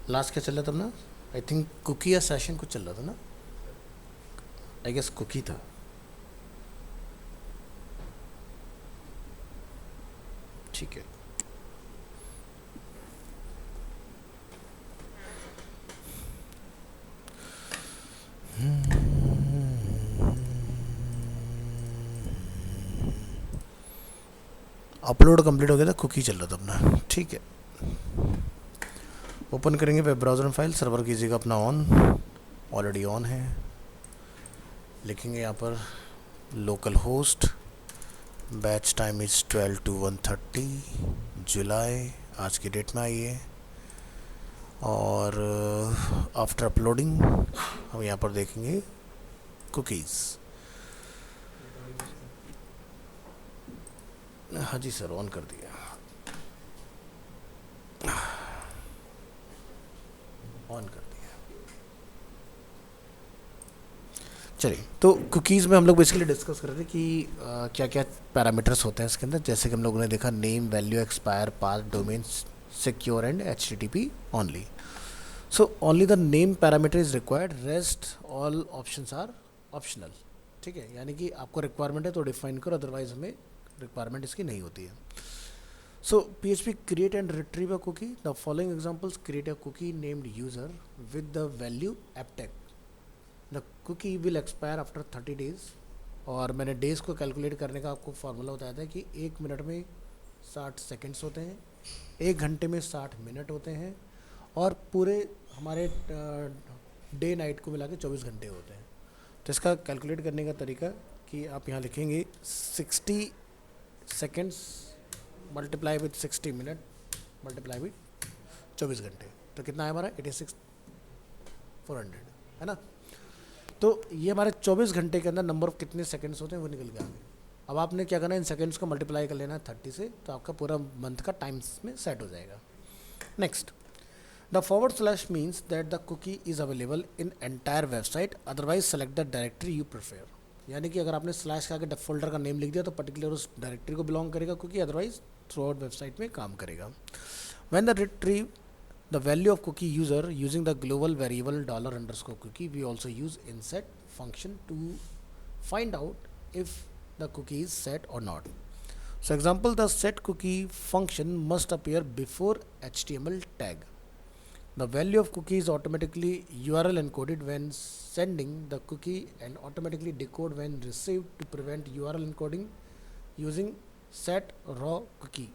Last क्या चल रहा था अपना? आई थिंक कुकी या सेशन कुछ चल रहा था ना? आई गेस कुकी था। ठीक है। अपलोड कंप्लीट हो गया था, कुकी चल रहा था अपना। ठीक है, ओपन करेंगे वेब ब्राउज़र में फाइल, सर्वर कीजिएगा अपना ऑन, ऑलरेडी ऑन है। लिखेंगे यहाँ पर local host, batch time is 12 to 1:30 जुलाई, आज की डेट में आई है। और आफ्टर अपलोडिंग हम यहाँ पर देखेंगे कुकीज़। हाँ जी सर, ऑन कर दिया, ऑन कर दिया। चलिए, तो कुकीज़ में हम लोग बेसिकली डिस्कस कर रहे थे कि क्या क्या पैरामीटर्स होते हैं इसके अंदर। जैसे कि हम लोगों ने देखा name, value, expire, path, domain, secure and HTTP only. So only the name parameter is required, rest all options are optional. ठीक है, यानी कि आपको रिक्वायरमेंट है तो डिफाइन करो, अदरवाइज हमें रिक्वायरमेंट इसकी नहीं होती है। So PHP create and retrieve a cookie. The following examples create a cookie named user with the value apptech. The cookie will expire after 30 days. और मैंने डेज़ को कैलकुलेट करने का आपको फार्मूला बताया था कि 1 मिनट में 60 सेकंड्स होते हैं, 1 घंटे में 60 मिनट होते हैं, और पूरे हमारे डे नाइट को मिला के 24 घंटे होते हैं। तो इसका कैलकुलेट करने का तरीका कि आप यहाँ लिखेंगे 60 seconds multiply with 60 minute multiply with 24 घंटे, तो कितना है हमारा 86,400, है ना। तो ये हमारे 24 घंटे के अंदर नंबर ऑफ कितने सेकंड्स होते हैं वो निकल के आ गए। अब आपने क्या करना है, इन सेकंड्स को मल्टीप्लाई कर लेना है 30 से, तो आपका पूरा मंथ का टाइम्स में सेट हो जाएगा। Next, the forward slash means that the cookie is available in entire website, otherwise select the directory you prefer. यानी कि अगर आपने स्लैश का आगे फोल्डर का नेम लिख दिया तो पर्टिकुलर उस डायरेक्टरी को बिलोंग करेगा cookie, otherwise throughout website में काम करेगा। When the retrieve the value of cookie user using the global variable $_cookie, we also use inset function to find out if the cookie is set or not. So example, the set cookie function must appear before HTML tag. The value of cookie is automatically URL encoded when sending the cookie and automatically decode when received to prevent URL encoding using set raw cookie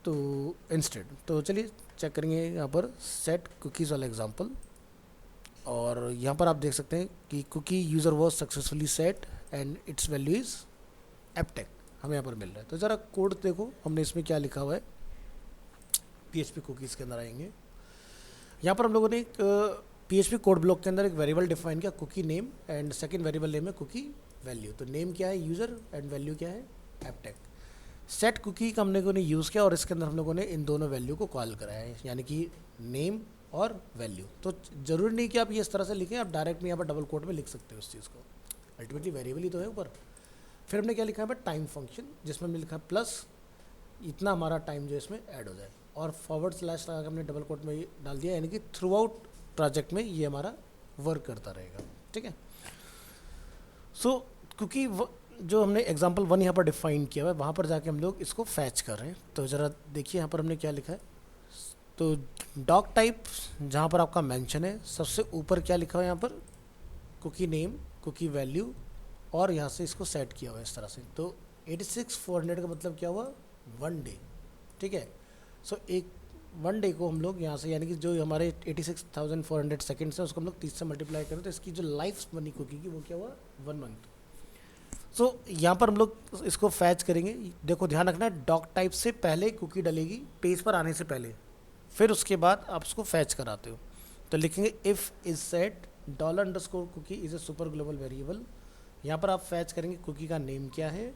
तो instead. तो चलिए check करेंगे यहाँ पर set cookies वाला example, और यहाँ पर आप देख सकते हैं कि cookie user was successfully set and its value is Aptech हमें यहाँ पर मिल रहा है। तो ज़रा कोड देखो हमने इसमें क्या लिखा हुआ है। PHP कुकीज़ के अंदर आएंगे, यहाँ पर हम लोगों ने एक PHP कोड ब्लॉक के अंदर एक वेरिएबल डिफाइन किया cookie name, and second variable name है कुकी वैल्यू। तो नेम क्या है यूज़र एंड वैल्यू क्या है एपटेक। सेट कुकी का हम लोगों ने यूज़ किया और इसके अंदर हम लोगों ने इन दोनों वैल्यू को कॉल कराया है, यानी कि नेम और वैल्यू। तो ज़रूरी नहीं कि आप ये इस तरह से लिखें, आप डायरेक्ट में यहाँ पर डबल कोट में लिख सकते हो उस चीज़ को, अल्टीमेटली वेरिएबल ही तो है ऊपर। फिर हमने क्या लिखा है टाइम फंक्शन, जिसमें हमने लिखा प्लस इतना हमारा टाइम जो इसमें ऐड हो जाए, और फॉरवर्ड स्लैश लगा के हमने डबल कोट में डाल दिया, यानी कि थ्रू आउट प्रोजेक्ट में ये हमारा वर्क करता रहेगा। ठीक है, सो कुकी जो हमने एग्जाम्पल 1 यहाँ पर डिफाइन किया हुआ है, वहाँ पर जाके हम लोग इसको फैच कर रहे हैं। तो ज़रा देखिए यहाँ पर हमने क्या लिखा है। तो डॉक टाइप जहाँ पर आपका मेंशन है, सबसे ऊपर क्या लिखा हुआ है यहाँ पर कुकी नेम, कुकी वैल्यू, और यहाँ से इसको सेट किया हुआ है इस तरह से। तो 86,400 का मतलब क्या हुआ 1 डे। ठीक है, सो एक 1 डे को हम लोग यहाँ से, यानी कि जो हमारे 86,400 सेकेंड्स हैं उसको हम लोग 30 से मल्टीप्लाई करें तो इसकी जो लाइफ बनी कुकी की वो क्या हुआ 1 मंथ। सो यहाँ पर हम लोग इसको फैच करेंगे। देखो ध्यान रखना है, डॉक टाइप से पहले कुकी डलेगी पेज पर आने से पहले, फिर उसके बाद आप उसको फैच कराते हो। तो लिखेंगे if is set $_cookie is a super global variable. यहाँ पर आप फैच करेंगे कुकी का नेम क्या है,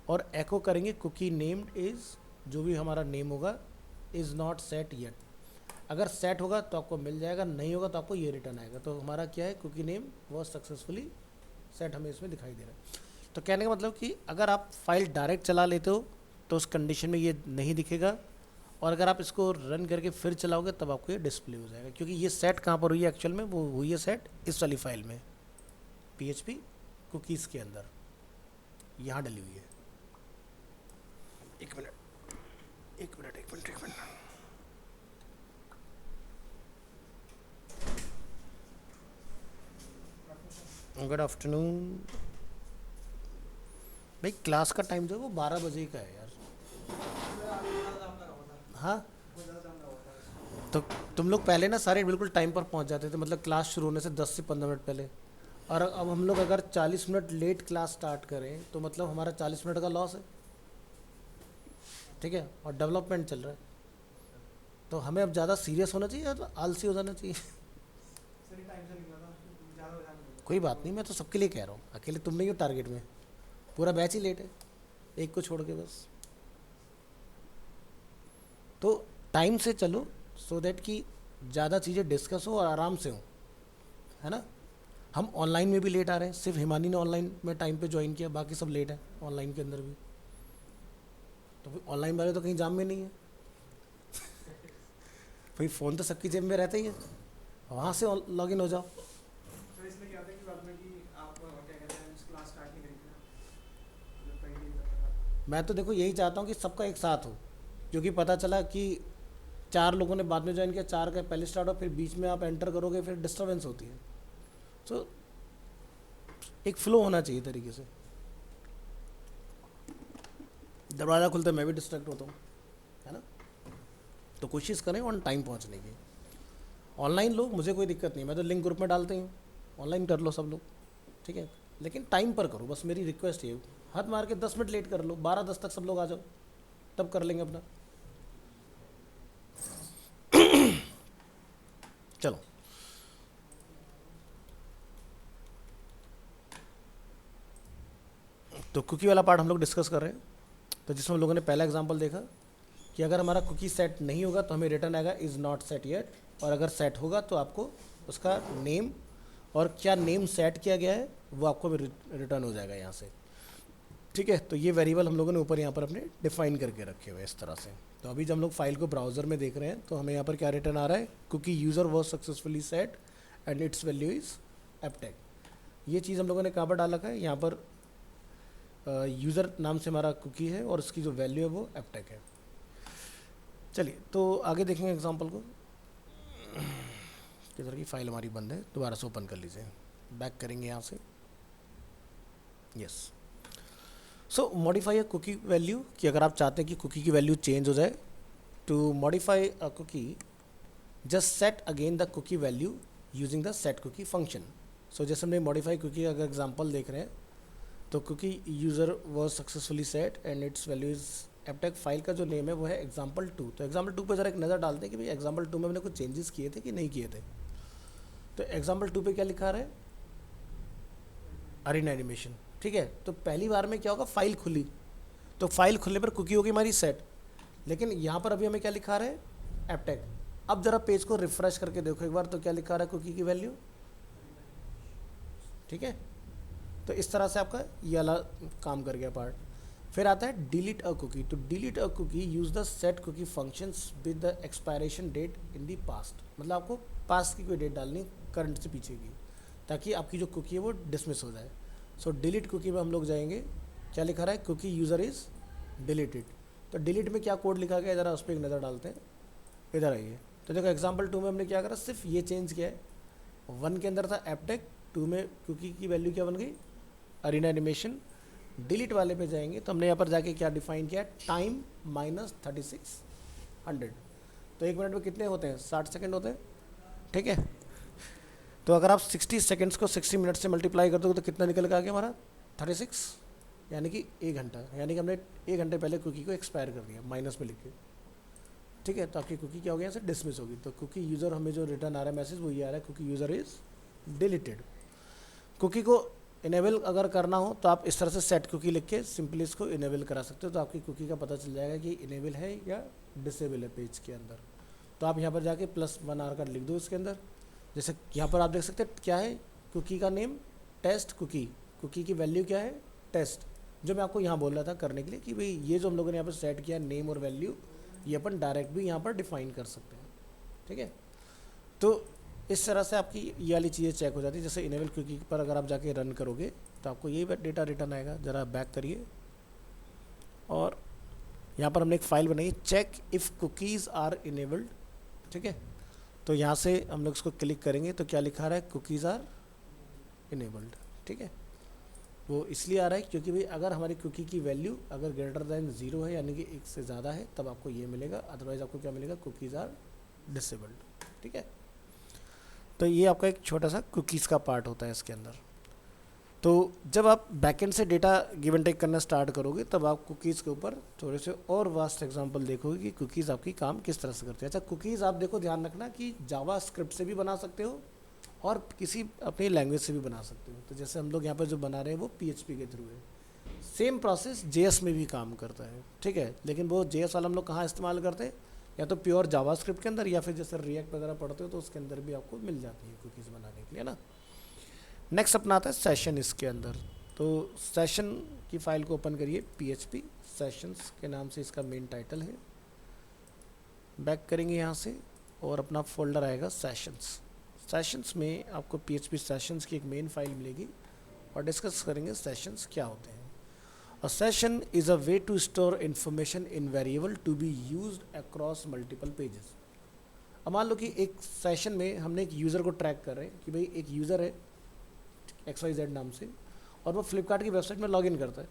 और एको करेंगे कुकी नेम्ड इज़, जो भी हमारा नेम होगा, इज़ नॉट सेट येट। अगर सेट होगा तो आपको मिल जाएगा, नहीं होगा तो आपको ये रिटर्न आएगा। तो हमारा क्या है, cookie name was successfully set हमें इसमें दिखाई दे रहा है। तो कहने का मतलब कि अगर आप फाइल डायरेक्ट चला लेते हो तो उस कंडीशन में ये नहीं दिखेगा, और अगर आप इसको रन करके फिर चलाओगे तब आपको ये डिस्प्ले हो जाएगा, क्योंकि ये सेट कहाँ पर हुई है एक्चुअल में, वो हुई है सेट इस वाली फाइल में, PHP कुकीज़ के अंदर यहाँ डली हुई है। एक मिनट एक मिनट एक मिनट एक मिनट। गुड आफ्टरनून भाई, क्लास का टाइम जो है वो 12 बजे का है यार। हाँ, तो तुम लोग पहले ना सारे बिल्कुल टाइम पर पहुंच जाते थे, मतलब क्लास शुरू होने से 10 से 15 मिनट पहले। और अब हम लोग अगर 40 मिनट लेट क्लास स्टार्ट करें तो मतलब हमारा 40 मिनट का लॉस है, ठीक है। और डेवलपमेंट चल रहा है, तो हमें अब ज़्यादा सीरियस होना चाहिए या तो आलसी हो जाना चाहिए? कोई बात नहीं, मैं तो सबके लिए कह रहा हूँ, अकेले तुम नहीं हो टारगेट में, पूरा बैच ही लेट है, एक को छोड़ के बस। तो टाइम से चलो, सो दैट कि ज़्यादा चीज़ें डिस्कस हो और आराम से हो, है ना। हम ऑनलाइन में भी लेट आ रहे हैं, सिर्फ हिमानी ने ऑनलाइन में टाइम पे ज्वाइन किया, बाकी सब लेट है ऑनलाइन के अंदर भी। तो ऑनलाइन वाले तो कहीं जाम में नहीं है भाई, फ़ोन तो सबकी जेब में रहता ही है, वहाँ से लॉग इन हो जाओ। तो इसमें क्या होता है कि बाद में कि आप क्या कहते हैं क्लास स्टार्ट नहीं करेंगे ना, जब पहले दिन तक का। मैं तो देखो यही चाहता हूँ कि सबका एक साथ हो, क्योंकि पता चला कि 4 लोगों ने बाद में ज्वाइन किया, 4 का पहले स्टार्ट हो, फिर बीच में आप एंटर करोगे, फिर डिस्टर्बेंस होती है। तो एक फ्लो होना चाहिए तरीके से। दरवाज़ा खुलते मैं भी डिस्ट्रैक्ट होता हूँ, है ना। तो कोशिश करें ऑन टाइम पहुँचने की। ऑनलाइन लो, मुझे कोई दिक्कत नहीं, मैं तो लिंक ग्रुप में डालते ही हूँ, ऑनलाइन कर लो सब लोग, ठीक है। लेकिन टाइम पर करो, बस मेरी रिक्वेस्ट ये, हाथ मार के 10 मिनट लेट कर लो, 12:10 तक सब लोग आ जाओ, तब कर लेंगे अपना। चलो, तो कुकी वाला पार्ट हम लोग डिस्कस कर रहे हैं। तो जिसमें हम लोगों ने पहला एग्जांपल देखा कि अगर हमारा कुकी सेट नहीं होगा तो हमें रिटर्न आएगा इज़ नॉट सेट येट, और अगर सेट होगा तो आपको उसका नेम और क्या नेम सेट किया गया है वो आपको रिटर्न हो जाएगा यहाँ से, ठीक है। तो ये वेरिएबल हम लोगों ने ऊपर यहाँ पर अपने डिफाइन करके रखे हुए इस तरह से। तो अभी जब हम लोग फाइल को ब्राउज़र में देख रहे हैं तो हमें यहाँ पर क्या रिटर्न आ रहा है, cookie user was successfully set and its value is Aptech. ये चीज़ हम लोगों ने कहाँ पर डाल रखा है, यहाँ पर यूज़र नाम से हमारा कुकी है और उसकी जो वैल्यू है वो एपटेक है। चलिए तो आगे देखेंगे एग्जांपल को। किधर की फाइल हमारी बंद है, दोबारा से ओपन कर लीजिए, बैक करेंगे यहाँ से। Yes, so modify a cookie value, कि अगर आप चाहते हैं कि कुकी की वैल्यू चेंज हो जाए, to modify a cookie just set again the cookie value using the set cookie function. So जैसे हमने मॉडिफाई कुकी अगर एग्जांपल देख रहे हैं, तो cookie user was successfully set and its value is Aptech. File का जो नेम है वो है example2। तो example2 पे ज़रा एक नज़र डालते हैं कि भाई example2 में हमने कुछ चेंजेस किए थे कि नहीं किए थे। तो example2 पे क्या लिखा रहा है, अरीना एनिमेशन, ठीक है। तो पहली बार में क्या होगा, फाइल खुली, तो फाइल खुलने पर कुकी होगी हमारी सेट, लेकिन यहाँ पर अभी हमें क्या लिखा रहा है, एपटेक। अब ज़रा पेज को रिफ्रेश करके देखो एक बार, तो क्या लिखा रहा है कुकी की वैल्यू, ठीक है। तो इस तरह से आपका ये वाला काम कर गया पार्ट। फिर आता है डिलीट अ कुकी। तो delete a cookie use the set cookie functions with the expiration date in the past. मतलब आपको पास्ट की कोई डेट डालनी, करंट से पीछे की, ताकि आपकी जो कुकी है वो डिसमिस हो जाए। सो डिलीट कुकी में हम लोग जाएंगे, क्या लिखा रहा है, कुकी यूज़र इज़ डिलीटेड। तो डिलीट में क्या कोड लिखा गया, ज़रा उस पर एक नज़र डालते हैं, इधर आइए। तो देखो example2 में हमने क्या करा, सिर्फ ये चेंज किया है। 1 के अंदर था एपटेक, 2 में कुकी की वैल्यू क्या बन गई, अरीना एनिमेशन। डिलीट वाले पे जाएंगे तो हमने यहाँ पर जाके क्या डिफाइन किया, टाइम -3600। तो 1 मिनट में कितने होते हैं, 60 सेकंड होते हैं, ठीक है। तो अगर आप 60 सेकंड्स को 60 मिनट से मल्टीप्लाई कर दोगे तो कितना निकल के आ गया हमारा, 36, यानी कि 1 घंटा। यानी कि हमने 1 घंटे पहले कुकी को एक्सपायर कर दिया माइनस में लिख के, ठीक है। तो आपकी कुकी क्या हो गया, यहाँ से डिसमिस होगी। तो कुकी यूज़र हमें जो रिटर्न आ रहा है मैसेज वो ये आ रहा है, cookie user is deleted. Cookie को इनेबल अगर करना हो तो आप इस तरह से सेट कुकी लिख के सिंपली इसको इनेबल करा सकते हो, तो आपकी कुकी का पता चल जाएगा कि इनेबल है या डिसेबल है पेज के अंदर। तो आप यहाँ पर जाके +1 आर का लिख दो इसके अंदर। जैसे यहाँ पर आप देख सकते हैं क्या है, कुकी का नेम टेस्ट कुकी, कुकी की वैल्यू क्या है, टेस्ट। जो मैं आपको यहाँ बोल रहा था करने के लिए कि भाई ये जो हम लोगों ने यहाँ पर सेट किया नेम और वैल्यू, ये अपन डायरेक्ट भी यहाँ पर डिफाइन कर सकते हैं, ठीक है। तो इस तरह से आपकी ये वाली चीज़ें चेक हो जाती है। जैसे इनेबल कुकी पर अगर आप जाके रन करोगे तो आपको यही डेटा रिटर्न आएगा। ज़रा बैक करिए और यहाँ पर हमने एक फाइल बनाई, check if cookies are enabled, ठीक है। तो यहाँ से हम लोग इसको क्लिक करेंगे तो क्या लिखा रहा है, कुकीज़ आर इनेबल्ड, ठीक है। वो इसलिए आ रहा है क्योंकि भाई अगर हमारी कुकी की वैल्यू अगर ग्रेटर दैन 0 है यानी कि 1 से ज़्यादा है तब आपको ये मिलेगा, अदरवाइज़ आपको क्या मिलेगा, कुकीज़ आर डिसेबल्ड, ठीक है। तो ये आपका एक छोटा सा कुकीज़ का पार्ट होता है इसके अंदर। तो जब आप बैकएंड से डेटा गिव एंड टेक करना स्टार्ट करोगे तब आप कुकीज़ के ऊपर थोड़े से और वास्ट एग्जांपल देखोगे कि कुकीज़ आपकी काम किस तरह से करती है। अच्छा, कुकीज़ आप देखो, ध्यान रखना कि जावा स्क्रिप्ट से भी बना सकते हो और किसी अपनी लैंग्वेज से भी बना सकते हो। तो जैसे हम लोग यहाँ पर जो बना रहे हैं वो PHP के थ्रू है। सेम प्रोसेस JS में भी काम करता है, ठीक है। लेकिन वो JS वाला हम लोग कहाँ इस्तेमाल करते हैं, या तो प्योर जावा स्क्रिप्ट के अंदर या फिर जैसे रिएक्ट वगैरह पढ़ते हो तो उसके अंदर भी आपको मिल जाती है कुकीज़ बनाने के लिए ना। नेक्स्ट अपना आता है सेशन इसके अंदर। तो सेशन की फाइल को ओपन करिए, PHP सेशंस के नाम से इसका मेन टाइटल है। बैक करेंगे यहाँ से और अपना फोल्डर आएगा सेशंस। सेशंस में आपको PHP सेशंस की एक मेन फाइल मिलेगी और डिस्कस करेंगे सेशंस क्या होते हैं। A session is a way to store information in variable to be used across multiple pages. अब मान लो कि एक सेशन में हमने एक यूज़र को ट्रैक कर रहे हैं कि भाई एक यूज़र है XYZ नाम से और वो फ्लिपकार्ट की वेबसाइट में लॉगिन करता है।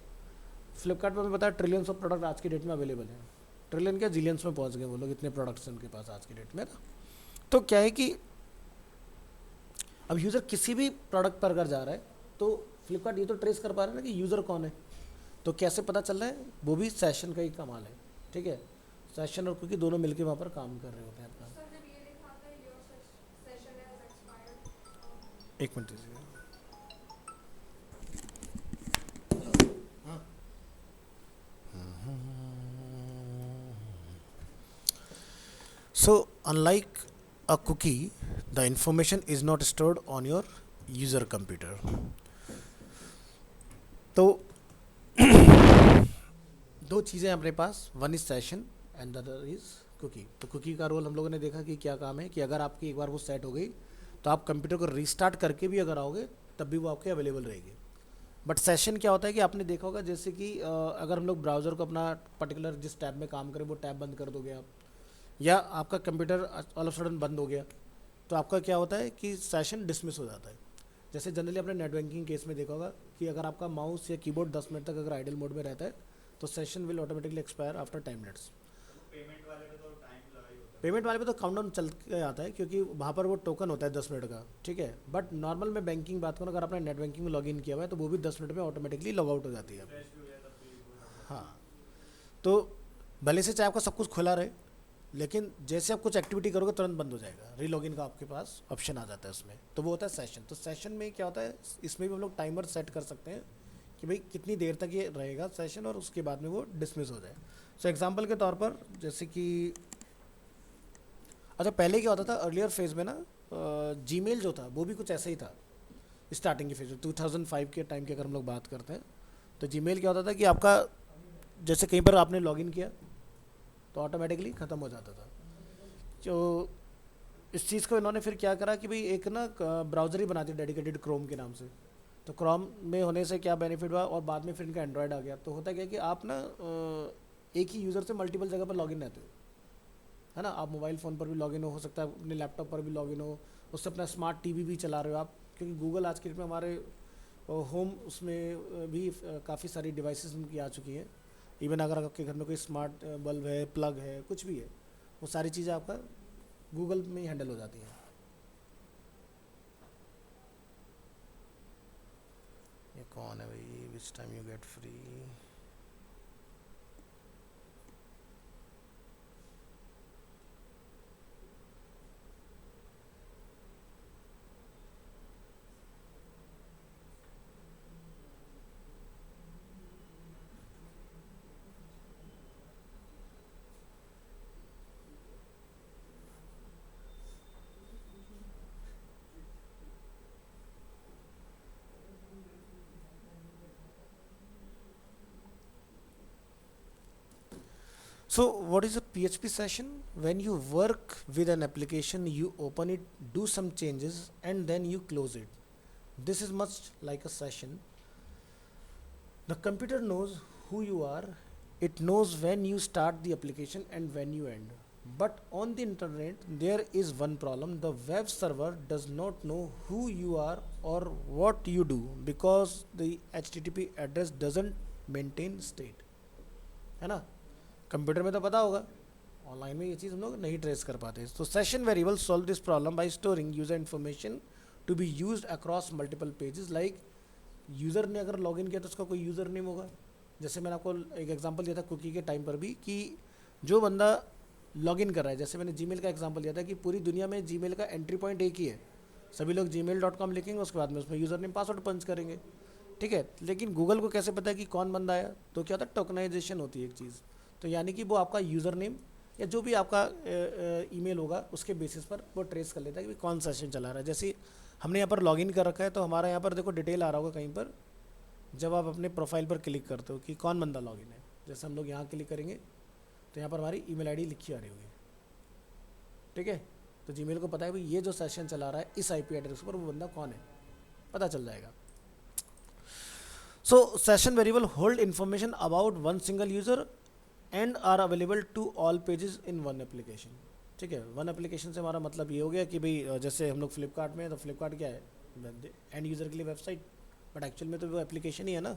फ्लिपकार्ट पर हमें पता है ट्रिलियंस ऑफ प्रोडक्ट आज की डेट में अवेलेबल हैं, ट्रिलियन के जिलियंस में पहुंच गए वो लोग, इतने प्रोडक्ट्स उनके पास आज की डेट में ना। तो क्या है कि अब यूज़र किसी भी प्रोडक्ट पर अगर जा रहा है तो फ्लिपकार्ट ये तो ट्रेस कर पा रहा है ना कि यूज़र कौन है। तो कैसे पता चल रहा है, वो भी सेशन का ही कमाल है, ठीक है। सेशन और कुकी दोनों मिलकर वहाँ पर काम कर रहे होते हैं अपना। एक मिनट दीजिए। So, unlike a cookie, the information is not stored on your user computer. तो दो चीज़ें हैं अपने पास, one is session and other is cookie. तो कुकी का रोल हम लोगों ने देखा कि क्या काम है कि अगर आपकी एक बार वो सेट हो गई तो आप कंप्यूटर को रीस्टार्ट करके भी अगर आओगे तब भी वो आपके अवेलेबल रहेगी। बट सेशन क्या होता है कि आपने देखा होगा जैसे कि अगर हम लोग ब्राउज़र को अपना पर्टिकुलर जिस टैब में काम करें वो टैब बंद कर दोगे आप, या आपका कंप्यूटर ऑल ऑफ सडन बंद हो गया तो आपका क्या होता है कि सेशन डिसमिस हो जाता है। जैसे जनरली अपने नेट बैंकिंग केस में देखा होगा कि अगर आपका माउस या कीबोर्ड 10 मिनट तक अगर आइडल मोड में रहता है तो session will automatically expire after 10 minutes. Payment वाले पे तो काउंटडाउन चल के आता है क्योंकि वहाँ पर वो टोकन होता है 10 मिनट का, ठीक है। बट नॉर्मल में बैंकिंग बात करूँ, अगर आपने नेट बैंकिंग में लॉगिन किया हुआ है तो वो भी 10 मिनट में ऑटोमेटिकली लॉग आउट हो जाती है। हाँ, तो भले से चाहे आपका सब कुछ खुला रहे लेकिन जैसे आप कुछ एक्टिविटी करोगे तुरंत बंद हो जाएगा, री लॉगिन का आपके पास ऑप्शन आ जाता है उसमें। तो वो होता है सेशन। तो सेशन में क्या होता है, इसमें भी हम लोग टाइमर सेट कर सकते हैं कि भाई कितनी देर तक ये रहेगा सेशन और उसके बाद में वो डिसमिस हो जाए। सो एग्जांपल के तौर पर जैसे कि अच्छा पहले क्या होता था अर्लियर फेज़ में ना, जीमेल जो था वो भी कुछ ऐसा ही था स्टार्टिंग के फेज में। 2005 के टाइम की अगर हम लोग बात करते हैं तो जीमेल क्या होता था कि आपका जैसे कहीं पर आपने लॉगिन किया तो ऑटोमेटिकली ख़त्म हो जाता था। तो इस चीज़ को इन्होंने फिर क्या करा कि भाई एक ना ब्राउज़र ही बना दी डेडिकेटेड क्रोम के नाम से। तो क्रोम में होने से क्या बेनिफिट हुआ और बाद में फिर इनका एंड्रॉयड आ गया। तो होता क्या कि आप ना एक ही यूज़र से मल्टीपल जगह पर लॉगिन रहते हो, है ना। आप मोबाइल फ़ोन पर भी लॉगिन हो सकता है, अपने लैपटॉप पर भी लॉगिन हो, उससे अपना स्मार्ट टीवी भी चला रहे हो आप, क्योंकि गूगल आज के डेट में हमारे होम उसमें भी काफ़ी सारी डिवाइसेस उनकी आ चुकी हैं। इवन अगर आपके घर में कोई स्मार्ट बल्ब है, प्लग है, कुछ भी है, वो सारी चीज़ें आपका गूगल में ही हैंडल हो जाती हैं। ये कौन है भाई, which time you get free. So what is a PHP session? When you work with an application, you open it, do some changes, and then you close it. This is much like a session. The computer knows who you are. It knows when you start the application and when you end. But on the internet, there is one problem. The web server does not know who you are or what you do because the HTTP address doesn't maintain state. है ना? Computer में तो पता होगा, online में ये चीज़ हम लोग नहीं ट्रेस कर पाते. तो session variable solve this problem by storing user information to be used across multiple pages. Like user ने अगर लॉगिन किया तो उसका कोई यूज़र नेम होगा. जैसे मैंने आपको एक एग्जांपल दिया था कुकी के टाइम पर भी कि जो बंदा लॉगिन कर रहा है, जैसे मैंने जीमेल का एग्जांपल दिया था कि पूरी दुनिया में जीमेल का एंट्री पॉइंट एक ही है. सभी लोग gmail.com लिखेंगे, उसके बाद में उसमें यूज़र नेम पासवर्ड पंच करेंगे, ठीक है. लेकिन गूगल को कैसे पता है कि कौन बंदा आया? तो क्या होता है, टोकनाइजेशन होती है एक चीज़. तो यानी कि वो आपका यूज़र नेम या जो भी आपका ईमेल होगा उसके बेसिस पर वो ट्रेस कर लेता है कि कौन सेशन चला रहा है. जैसे हमने यहाँ पर लॉगिन कर रखा है तो हमारा यहाँ पर देखो डिटेल आ रहा होगा कहीं पर, जब आप अपने प्रोफाइल पर क्लिक करते हो कि कौन बंदा लॉगिन है. जैसे हम लोग यहाँ क्लिक करेंगे तो यहाँ पर हमारी ईमेल आईडी लिखी आ रही होगी, ठीक है. तो जीमेल को पता है भाई ये जो सेशन चला रहा है इस आईपी एड्रेस पर वो बंदा कौन है, पता चल जाएगा. So session variable hold information about one single user and are available to all pages in one application. ठीक है, वन एप्लीकेशन से हमारा मतलब ये हो गया कि भाई जैसे हम लोग फ्लिपकार्ट में है तो फ्लिपकार्ट क्या है, एंड यूज़र के लिए वेबसाइट, बट एक्चुअल में तो वो एप्लीकेशन ही है ना.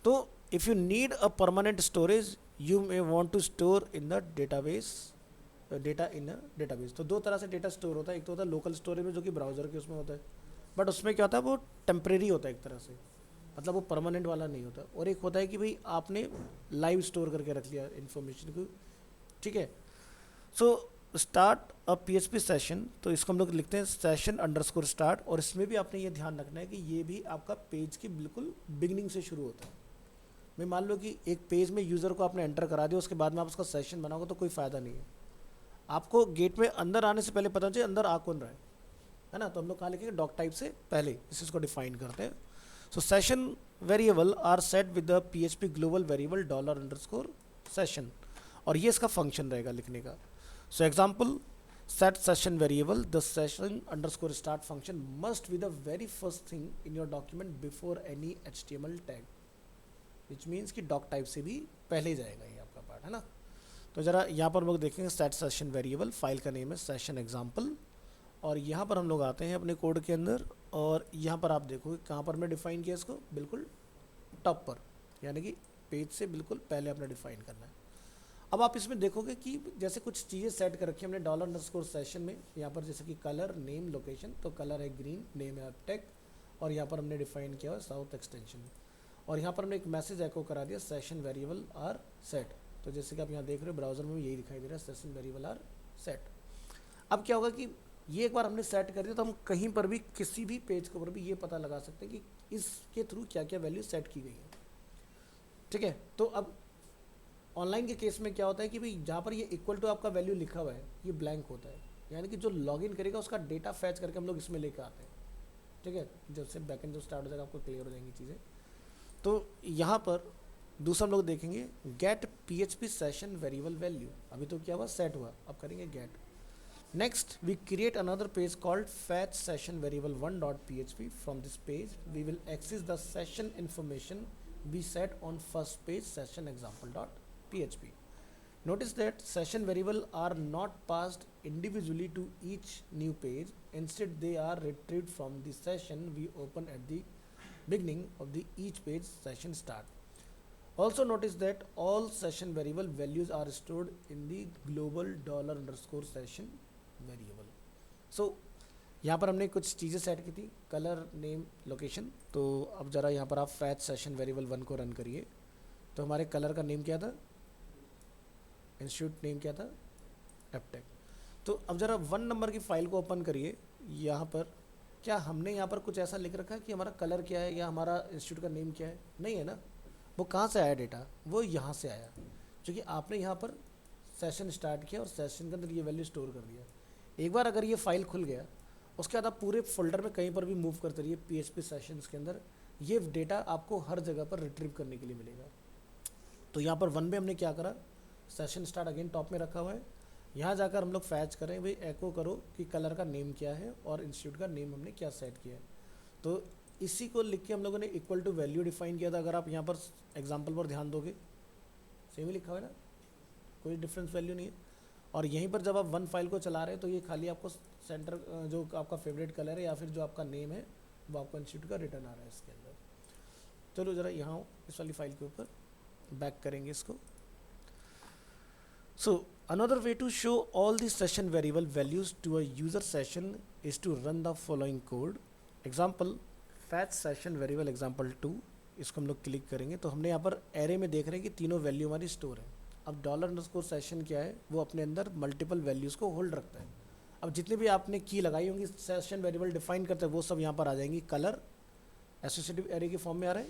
तो if you need a permanent storage you may want to store in the database, data in a database. तो दो तरह से डेटा स्टोर होता है. एक तो होता है लोकल स्टोरेज में जो कि ब्राउज़र के उसमें होता है, बट उसमें क्या होता है वो टेम्प्रेरी होता है एक तरह से, मतलब वो परमानेंट वाला नहीं होता. और एक होता है कि भाई आपने लाइव स्टोर करके रख लिया इन्फॉर्मेशन को, ठीक है. So start a PHP session, तो इसको हम लोग लिखते हैं सेशन अंडरस्कोर स्टार्ट. और इसमें भी आपने ये ध्यान रखना है कि ये भी आपका पेज की बिल्कुल बिगनिंग से शुरू होता है. मैं मान लो कि एक पेज में यूज़र को आपने एंटर करा दिया, उसके बाद में आप उसका सेशन बनाओगे तो कोई फ़ायदा नहीं है. आपको गेट में अंदर आने से पहले पता चाहिए अंदर आ कौन रहा है ना. तो हम लोग कहाँ लिखेंगे, डॉक टाइप से पहले इस चीज़ को डिफाइन करते हैं. So session variable are set with the PHP global variable $_session, और ये इसका फंक्शन रहेगा लिखने का. So example, set session variable, the session underscore start function must be the very first thing in your document before any HTML tag, which means कि doc type से भी पहले जाएगा ये आपका पार्ट, है ना. तो ज़रा यहाँ पर हम लोग देखेंगे set session variable, फाइल का नेम है session example, और यहाँ पर हम लोग आते हैं अपने कोड के अंदर, और यहाँ पर आप देखोगे कहाँ पर हमने डिफ़ाइन किया इसको, बिल्कुल टॉप पर, यानी कि पेज से बिल्कुल पहले आपने डिफ़ाइन करना है. अब आप इसमें देखोगे कि जैसे कुछ चीज़ें सेट कर रखी है हमने $_session में. यहाँ पर जैसे कि कलर, नेम, लोकेशन, तो कलर है ग्रीन, नेम है टेक, और यहाँ पर हमने डिफाइन किया है साउथ एक्सटेंशन, और यहाँ पर हमने एक मैसेज एको करा दिया सेशन वेरिएबल आर सेट. तो जैसे कि आप यहाँ देख रहे हो ब्राउज़र में भी यही दिखाई दे रहा है, सेशन वेरिएबल आर सेट. अब क्या होगा कि ये एक बार हमने सेट कर दिया तो हम कहीं पर भी किसी भी पेज के ऊपर भी ये पता लगा सकते हैं कि इसके थ्रू क्या क्या वैल्यू सेट की गई है, ठीक है. तो अब ऑनलाइन के केस में क्या होता है कि भाई जहाँ पर ये इक्वल टू आपका वैल्यू लिखा हुआ है ये ब्लैंक होता है, यानी कि जो लॉगिन करेगा उसका डेटा फैच करके हम लोग इसमें लेकर आते हैं, ठीक है. जब से बैकएंड जो स्टार्ट हो जाएगा आपको क्लियर हो जाएंगी चीज़ें. तो यहाँ पर दूसरा हम लोग देखेंगे get PHP session variable value. अभी तो क्या हुआ, सेट हुआ, अब करेंगे get. Next we create another page called fetch session variable one.php. From this page we will access the session information we set on first page session example.php. Notice that session variable are not passed individually to each new page. Instead, they are retrieved from the session we open at the beginning of the each page session start. Also notice that all session variable values are stored in the global $_session variable. So यहाँ पर हमने कुछ चीज़ें set की थी, colour, name, location. तो अब ज़रा यहाँ पर आप फैच सेशन वेरिएबल 1 को रन करिए. तो हमारे कलर का नेम क्या था, इंस्टीट्यूट नेम क्या था, एपटेक. तो अब ज़रा 1 नंबर की फ़ाइल को ओपन करिए. यहाँ पर क्या हमने यहाँ पर कुछ ऐसा लिख रखा है कि हमारा कलर क्या है या हमारा इंस्टीट्यूट का नेम क्या है? नहीं है ना. वो कहाँ से आया डेटा, वो यहाँ से आया, क्योंकि आपने यहाँ पर सेशन स्टार्ट किया और सेशन के अंदर ये वैल्यू स्टोर कर दिया. एक बार अगर ये फाइल खुल गया उसके बाद आप पूरे फोल्डर में कहीं पर भी मूव करते रहिए PHP सेशंस के अंदर, ये डेटा आपको हर जगह पर रिट्रीव करने के लिए मिलेगा. तो यहाँ पर 1 में हमने क्या करा, सेशन स्टार्ट अगेन टॉप में रखा हुआ है। यहाँ जाकर हम लोग फैच करें भाई एको करो कि कलर का नेम क्या है और इंस्टीट्यूट का नेम हमने क्या सेट किया है। तो इसी को लिख के हम लोगों ने इक्वल टू वैल्यू डिफाइन किया था। अगर आप यहाँ पर एग्जाम्पल पर ध्यान दोगे सेम ही लिखा हुआ है ना, कोई डिफरेंस वैल्यू नहीं है। और यहीं पर जब आप वन फाइल को चला रहे हैं तो ये खाली आपको सेंटर जो आपका फेवरेट कलर है या फिर जो आपका नेम है वो आपको इंस्टीट्यूट का रिटर्न आ रहा है इसके अंदर। चलो ज़रा यहाँ इस वाली फाइल के ऊपर बैक करेंगे इसको। So another way to show all the session variable values to a user session is to run the following code. Example fetch session variable example2, इसको हम लोग क्लिक करेंगे तो हमने यहाँ पर एरे में देख रहे हैं कि तीनों वैल्यू हमारी स्टोर है। अब $_ क्या है, वो अपने अंदर मल्टीपल वैल्यूज़ को होल्ड रखता है। अब जितने भी आपने की लगाई होंगी सेशन वेरिएबल डिफाइन करते हैं वो सब यहाँ पर आ जाएंगी। कलर एसोसिएटिव एरे के फॉर्म में आ रहा है।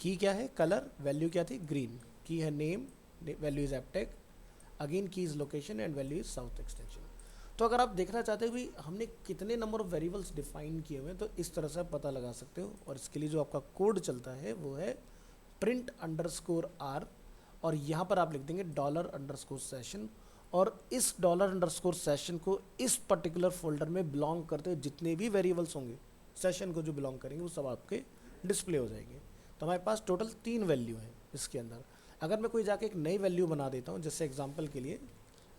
की क्या है, कलर, वैल्यू क्या थी, ग्रीन, की है name, value is Aptech, again key is location and value is South Extension. तो अगर आप देखना चाहते हो कि हमने कितने नंबर ऑफ वेरिएबल्स डिफाइन किए हुए हैं तो इस तरह से आप पता लगा सकते हो। और इसके लिए जो आपका कोड चलता है वो है print_r और यहाँ पर आप लिख देंगे $_session और इस $_ को इस पर्टिकुलर फोल्डर में बिलोंग करते हुए जितने भी वेरिएबल्स होंगे सेशन को जो बिलोंग करेंगे वो सब आपके डिस्प्ले हो जाएंगे। तो हमारे पास टोटल 3 वैल्यू हैं इसके अंदर। अगर मैं कोई जाके एक नई वैल्यू बना देता हूँ, जैसे एग्जांपल के लिए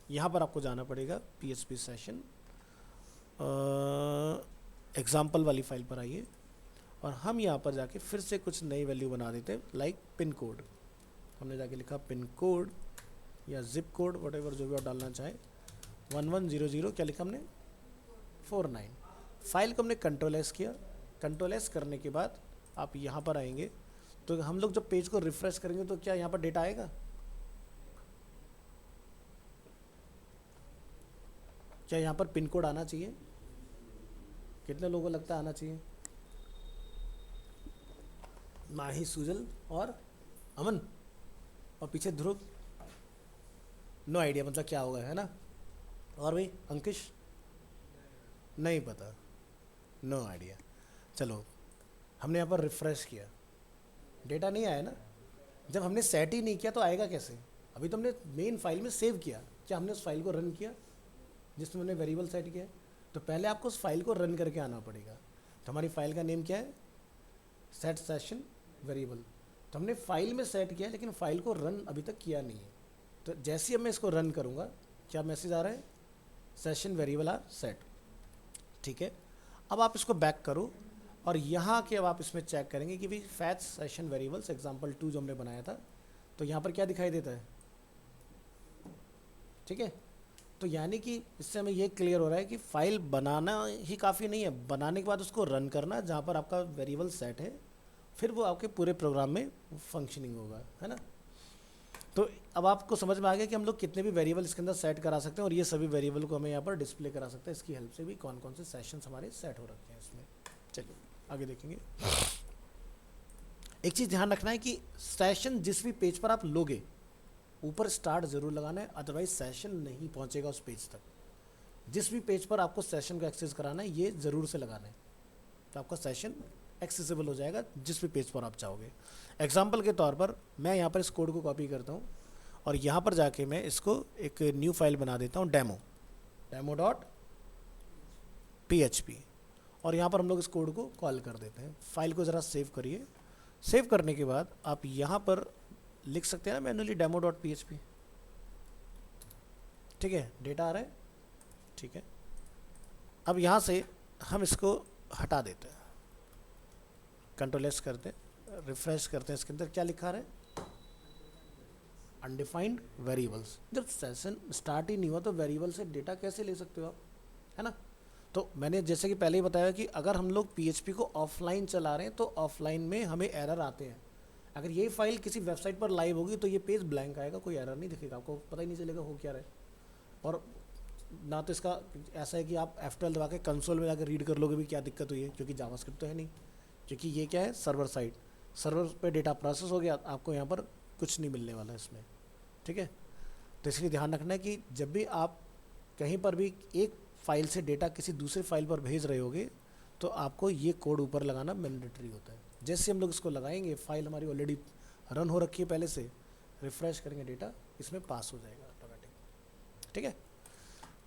यहाँ पर आपको जाना पड़ेगा PHP सेशन एग्जांपल वाली फाइल पर आइए और हम यहाँ पर जाके फिर से कुछ नई वैल्यू बना देते हैं। लाइक पिन कोड, हमने जाके लिखा पिन कोड या जिप कोड वटेवर जो भी आप डालना चाहें 1100, क्या लिखा हमने 49। फाइल को हमने कंट्रोल-S किया। कंट्रोल-S करने के बाद आप यहाँ पर आएंगे तो हम लोग जब पेज को रिफ्रेश करेंगे तो क्या यहाँ पर डेटा आएगा, क्या यहाँ पर पिन कोड आना चाहिए? कितने लोगों को लगता है आना चाहिए? माही, सुजल और अमन और पीछे ध्रुव, नो आइडिया मतलब क्या होगा, है ना। और भाई अंकिश, नहीं पता, नो आइडिया। चलो हमने यहाँ पर रिफ्रेश किया, डेटा नहीं आया ना। जब हमने सेट ही नहीं किया तो आएगा कैसे? अभी तो हमने मेन फाइल में सेव किया, क्या हमने उस फाइल को रन किया जिसमें हमने वेरिएबल सेट किया है? तो पहले आपको उस फाइल को रन करके आना पड़ेगा। तो हमारी फाइल का नेम क्या है, सेट सेशन वेरिएबल। तो हमने फाइल में सेट किया लेकिन फाइल को रन अभी तक किया नहीं है। तो जैसे ही मैं इसको रन करूँगा क्या मैसेज आ रहा है, सेशन वेरिएबल आर सेट। ठीक है, अब आप इसको बैक करो और यहाँ के अब आप इसमें चेक करेंगे कि भाई फैच सेशन वेरिएबल्स example2 जो हमने बनाया था तो यहाँ पर क्या दिखाई देता है। ठीक है, तो यानी कि इससे हमें ये क्लियर हो रहा है कि फाइल बनाना ही काफ़ी नहीं है, बनाने के बाद उसको रन करना जहाँ पर आपका वेरिएबल सेट है, फिर वो आपके पूरे प्रोग्राम में फंक्शनिंग होगा, है ना। तो अब आपको समझ में आ गया कि हम लोग कितने भी वेरिएबल इसके अंदर सेट करा सकते हैं और ये सभी वेरिएबल को हमें यहाँ पर डिस्प्ले करा सकते हैं। इसकी हेल्प से भी कौन कौन से सेशंस हमारे सेट हो रखे हैं इसमें। चलिए आगे देखेंगे। एक चीज़ ध्यान रखना है कि सेशन जिस भी पेज पर आप लोगे ऊपर स्टार्ट ज़रूर लगाना है, अदरवाइज सेशन नहीं पहुंचेगा उस पेज तक। जिस भी पेज पर आपको सेशन को एक्सेस कराना है ये ज़रूर से लगाना है, तो आपका सेशन एक्सेसिबल हो जाएगा जिस भी पेज पर आप चाहोगे। एग्जाम्पल के तौर पर मैं यहाँ पर इस कोड को कॉपी करता हूँ और यहाँ पर जाके मैं इसको एक न्यू फाइल बना देता हूँ demo.php और यहाँ पर हम लोग इस कोड को कॉल कर देते हैं। फाइल को ज़रा सेव करिए। सेव करने के बाद आप यहाँ पर लिख सकते हैं ना मैनुअली demo.php। ठीक है, डेटा आ रहा है। ठीक है, अब यहाँ से हम इसको हटा देते हैं, कंट्रोल-S करते हैं, रिफ्रेश करते हैं। इसके अंदर क्या लिखा रहा है, अनडिफाइंड वेरिएबल्स। जब सेशन स्टार्ट ही नहीं हुआ तो वेरिएबल से डेटा कैसे ले सकते हो आप, है ना। तो मैंने जैसे कि पहले ही बताया कि अगर हम लोग PHP को ऑफलाइन चला रहे हैं तो ऑफलाइन में हमें एरर आते हैं। अगर ये फाइल किसी वेबसाइट पर लाइव होगी तो ये पेज ब्लैंक आएगा, कोई एरर नहीं दिखेगा, आपको पता ही नहीं चलेगा हो क्या रहा है। और ना तो इसका ऐसा है कि आप F12 दबा के कंसोल में जाकर रीड कर लोगे भी क्या दिक्कत हुई है, क्योंकि जावास्क्रिप्ट तो है नहीं, क्योंकि ये क्या है सर्वर साइड, सर्वर पे डेटा प्रोसेस हो गया, आपको यहाँ पर कुछ नहीं मिलने वाला इसमें। ठीक है, तो इसलिए ध्यान रखना है कि जब भी आप कहीं पर भी एक फाइल से डेटा किसी दूसरे फाइल पर भेज रहे होगे तो आपको ये कोड ऊपर लगाना मैंडेटरी होता है। जैसे हम लोग इसको लगाएंगे, फाइल हमारी ऑलरेडी रन हो रखी है पहले से, रिफ्रेश करेंगे डेटा इसमें पास हो जाएगा ऑटोमेटिक। ठीक है,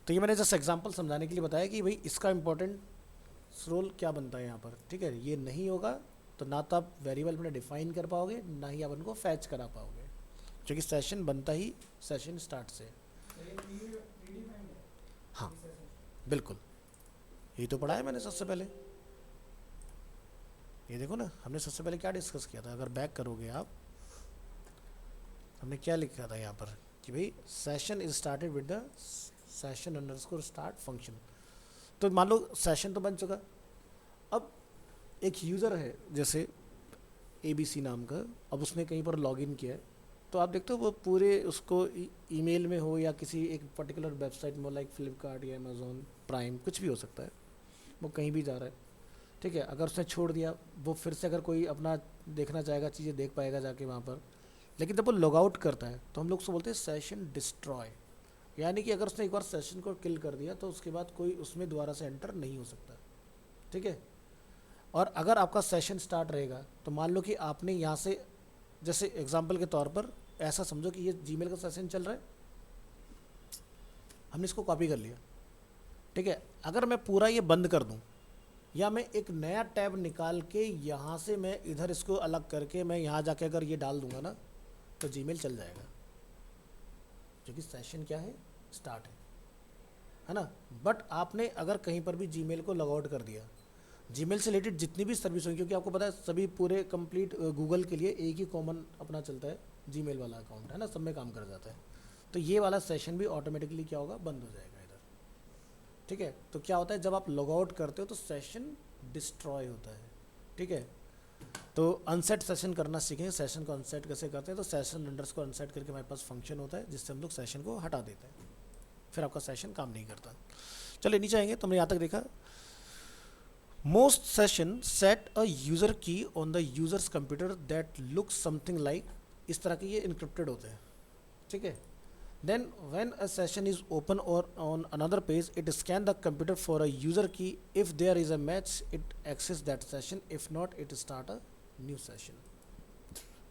तो ये मैंने जस्ट एग्जांपल समझाने के लिए बताया कि भाई इसका इंपॉर्टेंट रोल क्या बनता है यहाँ पर। ठीक है, ये नहीं होगा तो ना तो आप वेरिएबल अपने डिफाइन कर पाओगे, ना ही आप उनको फैच करा पाओगे, क्योंकि सेशन बनता ही सेशन स्टार्ट से। तो ये प्रीडिफाइंड है हाँ इस सेशन। बिल्कुल, यही तो पढ़ा है मैंने सबसे पहले। ये देखो ना, हमने सबसे पहले क्या डिस्कस किया था, अगर बैक करोगे आप, हमने क्या लिखा था यहाँ पर कि भाई session is started with the session underscore start function. तो मान लो सेशन तो बन चुका, अब एक यूज़र है जैसे ABC नाम का, अब उसने कहीं पर लॉगिन किया है, तो आप देखते हो वो पूरे उसको ईमेल में हो या किसी एक पर्टिकुलर वेबसाइट में, लाइक फ्लिपकार्ट या अमेज़ॉन प्राइम, कुछ भी हो सकता है, वो कहीं भी जा रहा है। ठीक है, अगर उसने छोड़ दिया, वो फिर से अगर कोई अपना देखना चाहेगा, चीज़ें देख पाएगा जाके वहाँ पर। लेकिन जब वो लॉग आउट करता है तो हम लोग उसको बोलते हैं सेशन डिस्ट्रॉय, यानी कि अगर उसने एक बार सेशन को किल कर दिया तो उसके बाद कोई उसमें दोबारा से एंटर नहीं हो सकता। ठीक है, और अगर आपका सेशन स्टार्ट रहेगा तो मान लो कि आपने यहाँ से, जैसे एग्जांपल के तौर पर ऐसा समझो कि ये जीमेल का सेशन चल रहा है, हमने इसको कॉपी कर लिया। ठीक है, अगर मैं पूरा ये बंद कर दूँ या मैं एक नया टैब निकाल के यहाँ से मैं इधर इसको अलग करके मैं यहाँ जाके अगर ये डाल दूंगा ना, तो जीमेल चल जाएगा, क्योंकि सेशन क्या है, स्टार्ट है ना। बट आपने अगर कहीं पर भी जीमेल को लॉग आउट कर दिया, जीमेल से रिलेटेड जितनी भी सर्विस होंगी, क्योंकि आपको पता है सभी पूरे कंप्लीट गूगल के लिए एक ही कॉमन अपना चलता है जीमेल वाला अकाउंट, है ना, सब में काम कर जाता है, तो ये वाला सेशन भी ऑटोमेटिकली क्या होगा, बंद हो जाएगा इधर। ठीक है, तो क्या होता है जब आप लॉग आउट करते हो तो सेशन डिस्ट्रॉय होता है। ठीक है, तो अनसेट सेशन करना सीखेंगे, सेशन को अनसेट कैसे करते हैं, तो सेशन अंडर्स को अनसेट करके हमारे पास फंक्शन होता है जिससे हम लोग सेशन को हटा देते हैं, फिर आपका सेशन काम नहीं करता। चलिए नीचे आएंगे, तो हमने यहाँ तक देखा most session set a user key on the user's computer that look something like, इस तरह के ये इनक्रिप्टेड होते हैं। ठीक है, then when a session is open or on another page it scan the computer for a user key, if there is a match it access that session, if not it start a new session।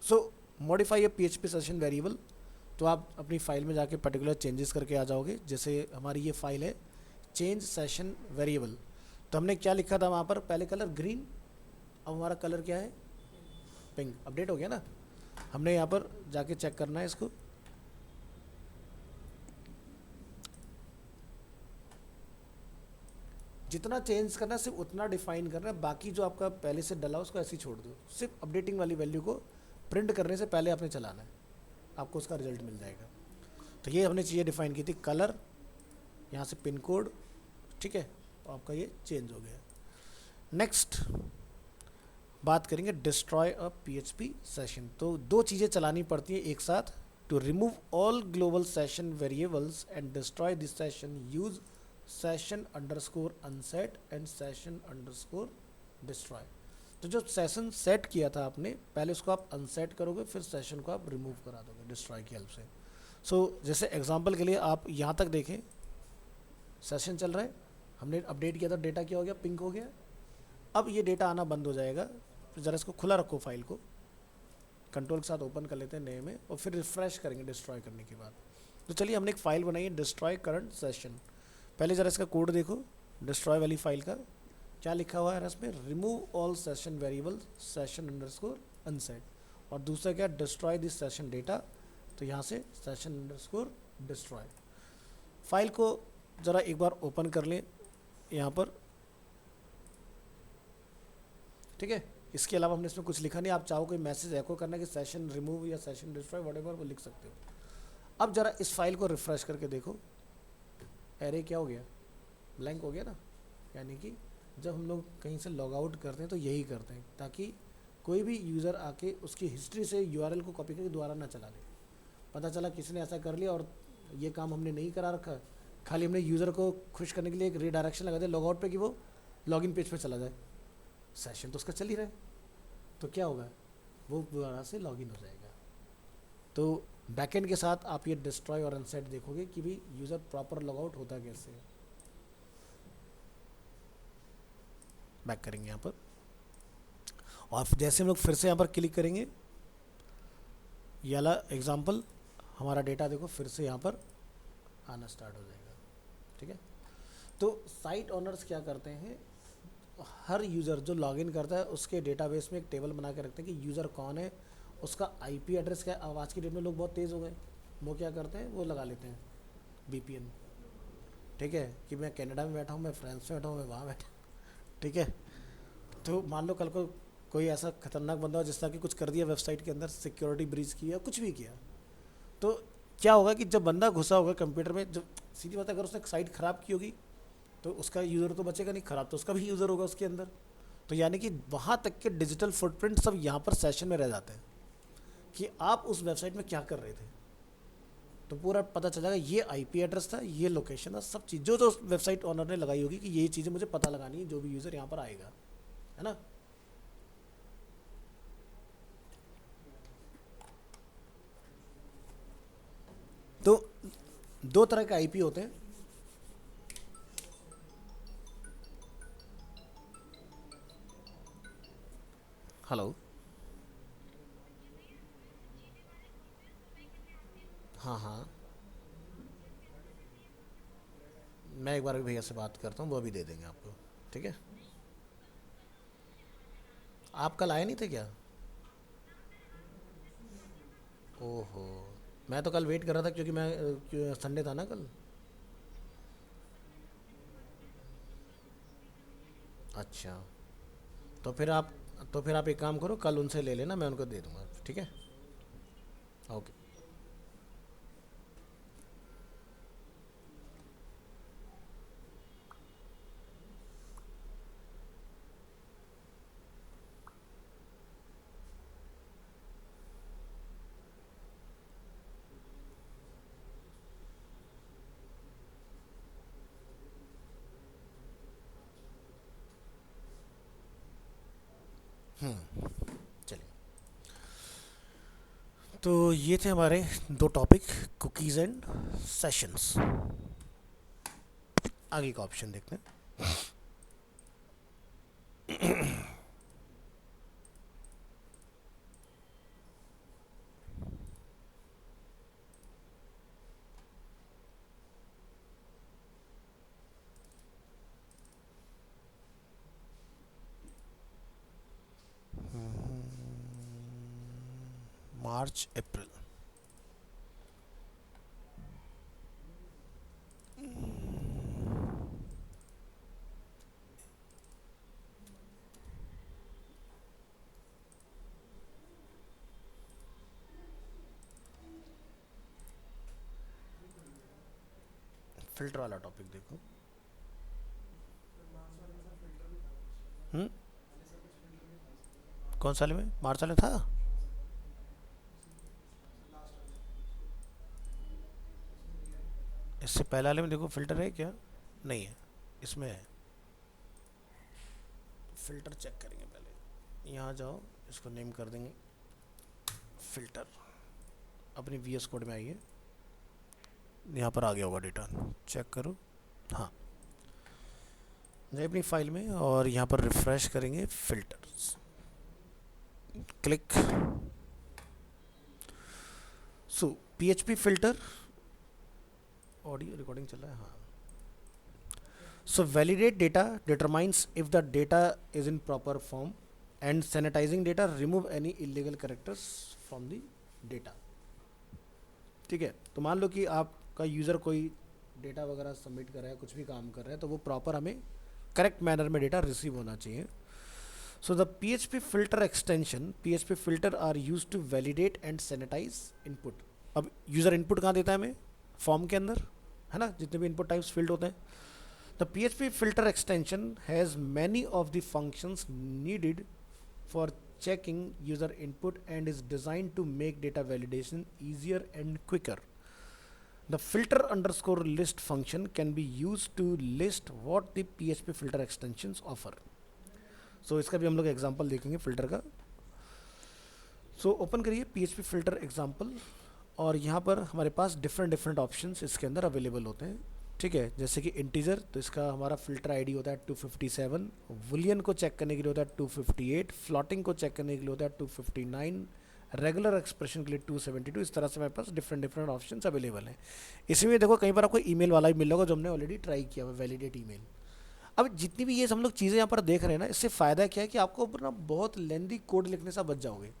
so modify a php session variable, तो आप अपनी file में जाके particular changes करके आ जाओगे। जैसे हमारी ये फाइल है चेंज सेशन वेरिएबल, तो हमने क्या लिखा था वहाँ पर, पहले कलर ग्रीन, अब हमारा कलर क्या है, पिंक। अपडेट हो गया ना, हमने यहाँ पर जाके चेक करना है इसको, जितना चेंज करना है सिर्फ उतना डिफाइन करना है, बाकी जो आपका पहले से डला उसको ऐसे ही छोड़ दो, सिर्फ अपडेटिंग वाली वैल्यू को प्रिंट करने से पहले आपने चलाना है, आपको उसका रिजल्ट मिल जाएगा। तो ये हमने चीज़ें डिफाइन की थी, कलर, यहाँ से पिन कोड। ठीक है, तो आपका ये चेंज हो गया। नेक्स्ट बात करेंगे डिस्ट्रॉय अ PHP सेशन। तो दो चीज़ें चलानी पड़ती हैं एक साथ, to remove all global session variables and destroy this session use session underscore unset and session underscore destroy. तो जो सेशन सेट किया था आपने, पहले उसको आप अनसेट करोगे, फिर सेशन को आप रिमूव करा दोगे डिस्ट्रॉय की हेल्प से। सो जैसे एग्जांपल के लिए आप यहाँ तक देखें, सेशन चल रहा है, हमने अपडेट किया था, डेटा क्या हो गया, पिंक हो गया। अब ये डेटा आना बंद हो जाएगा, तो ज़रा इसको खुला रखो, फाइल को कंट्रोल के साथ ओपन कर लेते हैं नए में, और फिर रिफ्रेश करेंगे डिस्ट्रॉय करने के बाद। तो चलिए हमने एक फ़ाइल बनाई है डिस्ट्रॉय करंट सेशन। पहले ज़रा इसका कोड देखो, डिस्ट्रॉय वाली फाइल का क्या लिखा हुआ है इसमें, remove all session variable session underscore unset, और दूसरा क्या, डिस्ट्रॉय दिस सेशन डेटा, तो यहाँ से सेशन अंडरस्कोर डिस्ट्रॉय। फाइल को ज़रा एक बार ओपन कर लें यहाँ पर। ठीक है, इसके अलावा हमने इसमें कुछ लिखा नहीं, आप चाहो कोई मैसेज एको करना कि सेशन रिमूव या सेशन डिस्ट्रॉय व्हाटएवर, वो लिख सकते हो। अब ज़रा इस फाइल को रिफ्रेश करके देखो, एरे क्या हो गया, ब्लैंक हो गया ना। यानी कि जब हम लोग कहीं से लॉग आउट करते हैं तो यही करते हैं, ताकि कोई भी यूज़र आके उसकी हिस्ट्री से URL को कॉपी करके दोबारा ना चला ले। पता चला किसी ने ऐसा कर लिया और ये काम हमने नहीं करा रखा, खाली हमने यूज़र को खुश करने के लिए एक रीडायरेक्शन लगा दिया लॉग आउट पे कि वो लॉगिन पेज पे चला जाए, सेशन तो उसका चल ही रहा है, तो क्या होगा, वो दोबारा से लॉगिन हो जाएगा। तो बैकएंड के साथ आप ये डिस्ट्रॉय और अनसेट देखोगे कि भी यूज़र प्रॉपर लॉग आउट होता कैसे है। बैक करेंगे यहाँ पर, और जैसे हम लोग फिर से यहाँ पर क्लिक करेंगे, ये वाला एग्जाम्पल हमारा डेटा देखो फिर से यहाँ पर आना स्टार्ट हो जाएगा। ठीक है, तो साइट ओनर्स क्या करते हैं, हर यूज़र जो लॉगिन करता है उसके डेटाबेस में एक टेबल बना के रखते हैं कि यूज़र कौन है, उसका आईपी एड्रेस क्या है। अब आज की डेट में लोग बहुत तेज़ हो गए, वो क्या करते हैं, वो लगा लेते हैं वीपीएन। ठीक है, कि मैं कनाडा में बैठा हूँ, मैं फ्रांस में बैठा हूँ, मैं वहाँ बैठा हूँ। ठीक है, तो मान लो कल को कोई ऐसा खतरनाक बंदा हो जिस तरह की कुछ कर दिया वेबसाइट के अंदर, सिक्योरिटी ब्रीच किया, कुछ भी किया, तो क्या होगा कि जब बंदा घुसा होगा कंप्यूटर में, जब सीधी बात है अगर उसने साइट ख़राब की होगी तो उसका यूज़र तो बचेगा नहीं, ख़राब तो उसका भी यूज़र होगा उसके अंदर। तो यानी कि वहाँ तक के डिजिटल फुटप्रिंट सब यहाँ पर सेशन में रह जाते हैं कि आप उस वेबसाइट में क्या कर रहे थे। तो पूरा पता चल जाएगा, ये आईपी एड्रेस था, ये लोकेशन था, सब चीज़ जो जो वेबसाइट ओनर ने लगाई होगी कि ये चीज़ें मुझे पता लगानी है जो भी यूज़र यहाँ पर आएगा, है ना। तो दो तरह के आईपी होते हैं। हेलो, हाँ हाँ, मैं एक बार भैया से बात करता हूँ, वो भी दे देंगे आपको। ठीक है, आप कल आए नहीं थे क्या? ओहो, मैं तो कल वेट कर रहा था क्योंकि मैं संडे था ना कल। अच्छा, तो फिर आप तो फिर आप एक काम करो, कल उनसे ले लेना, मैं उनको दे दूंगा। ठीक है, ओके। चलिए, तो ये थे हमारे दो टॉपिक, कुकीज़ एंड सेशंस। आगे का ऑप्शन देखते हैं। मार्च अप्रैल, फिल्टर वाला टॉपिक देखो। फिर मार्च वाले में सर फिल्टर भी था कुछ, हम्म, पहले सर कुछ फिल्टर भी था इसमें, कौन साल में, मार्च वाले था? लास्ट वाले उसमें दिया नहीं था। इससे पहले वाले में देखो फिल्टर है क्या? नहीं है, इसमें है। फ़िल्टर चेक करेंगे पहले, यहाँ जाओ, इसको नेम कर देंगे फ़िल्टर। अपनी वी एस कोड में आइए, यहाँ पर आ गया होगा डेटा, चेक करो। हाँ, जाइए अपनी फाइल में और यहाँ पर रिफ़्रेश करेंगे फ़िल्टर्स, क्लिक। सो PHP फ़िल्टर, ऑडियो रिकॉर्डिंग चल रहा है, हाँ। So validate data determines if the data is in proper form, and sanitizing data remove any illegal characters from the data। ठीक है, तो मान लो कि आपका यूज़र कोई डेटा वगैरह सबमिट कर रहा है, कुछ भी काम कर रहा है, तो वो प्रॉपर हमें करेक्ट मैनर में डेटा रिसीव होना चाहिए। So the PHP filter extension, PHP filter are used to validate and sanitize input। अब यूज़र इनपुट कहाँ देता है हमें, फॉर्म के अंदर, है ना, जितने भी इनपुट टाइप्स फील्ड होते हैं। The PHP filter extension has many of the functions needed for checking user input and is designed to make data validation easier and quicker। The filter underscore list function can be used to list what the PHP filter extensions offer। So इसका भी हम लोग example देखेंगे filter का। So open करिए PHP filter example, और यहाँ पर हमारे पास डिफरेंट ऑप्शंस इसके अंदर अवेलेबल होते हैं। ठीक है, जैसे कि इंटीजर, तो इसका हमारा फिल्टर आईडी होता है 257, वुलियन को चेक करने के लिए होता है 258, फ्लोटिंग को चेक करने के लिए होता है 259, रेगुलर एक्सप्रेशन के लिए 272, इस तरह से हमारे पास डिफरेंट डिफरेंट ऑप्शंस अवेलेबल हैं। इसमें देखो कहीं पर आपको ईमेल वाला भी मिल होगा जो हमने ऑलरेडी ट्राई किया हुआ, वैलिडेट ईमेल। अब जितनी भी ये हम लोग चीज़ें यहाँ पर देख रहे हैं ना, इससे फ़ायदा क्या है कि आपको अपना बहुत लेंदी कोड लिखने से बच जाओगे,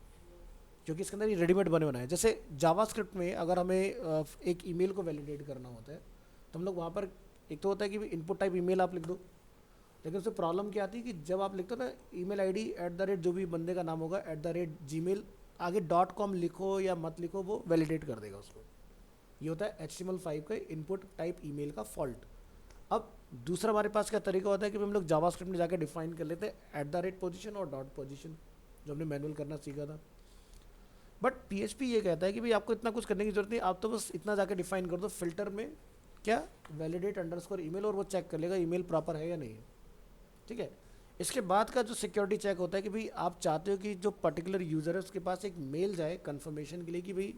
क्योंकि इसके अंदर ये रेडीमेड बने बनाए हैं। जैसे जावास्क्रिप्ट में अगर हमें एक ईमेल को वैलिडेट करना होता है तो हम लोग वहाँ पर, एक तो होता है कि इनपुट टाइप ईमेल आप लिख दो, लेकिन उससे प्रॉब्लम क्या आती है कि जब आप लिखते हो ना ईमेल आईडी @ जो भी बंदे का नाम होगा @gmail, आगे .com लिखो या मत लिखो, वो वैलिडेट कर देगा उसको। ये होता है HTML5 का इनपुट टाइप ईमेल का फॉल्ट। अब दूसरा हमारे पास क्या तरीका होता है कि हम लोग जावास्क्रिप्ट में जाके डिफाइन कर लेते हैं @पोजीशन और डॉट पोजीशन, जो हमने मैनुअल करना सीखा था। बट PHP ये कहता है कि भाई आपको इतना कुछ करने की जरूरत नहीं, आप तो बस इतना जाके डिफाइन कर दो फिल्टर में क्या वैलिडेट _email, और वो चेक कर लेगा ईमेल प्रॉपर है या नहीं है। ठीक है। इसके बाद का जो सिक्योरिटी चेक होता है कि भाई आप चाहते हो कि जो पर्टिकुलर यूज़र है उसके पास एक मेल जाए कंफर्मेशन के लिए कि भाई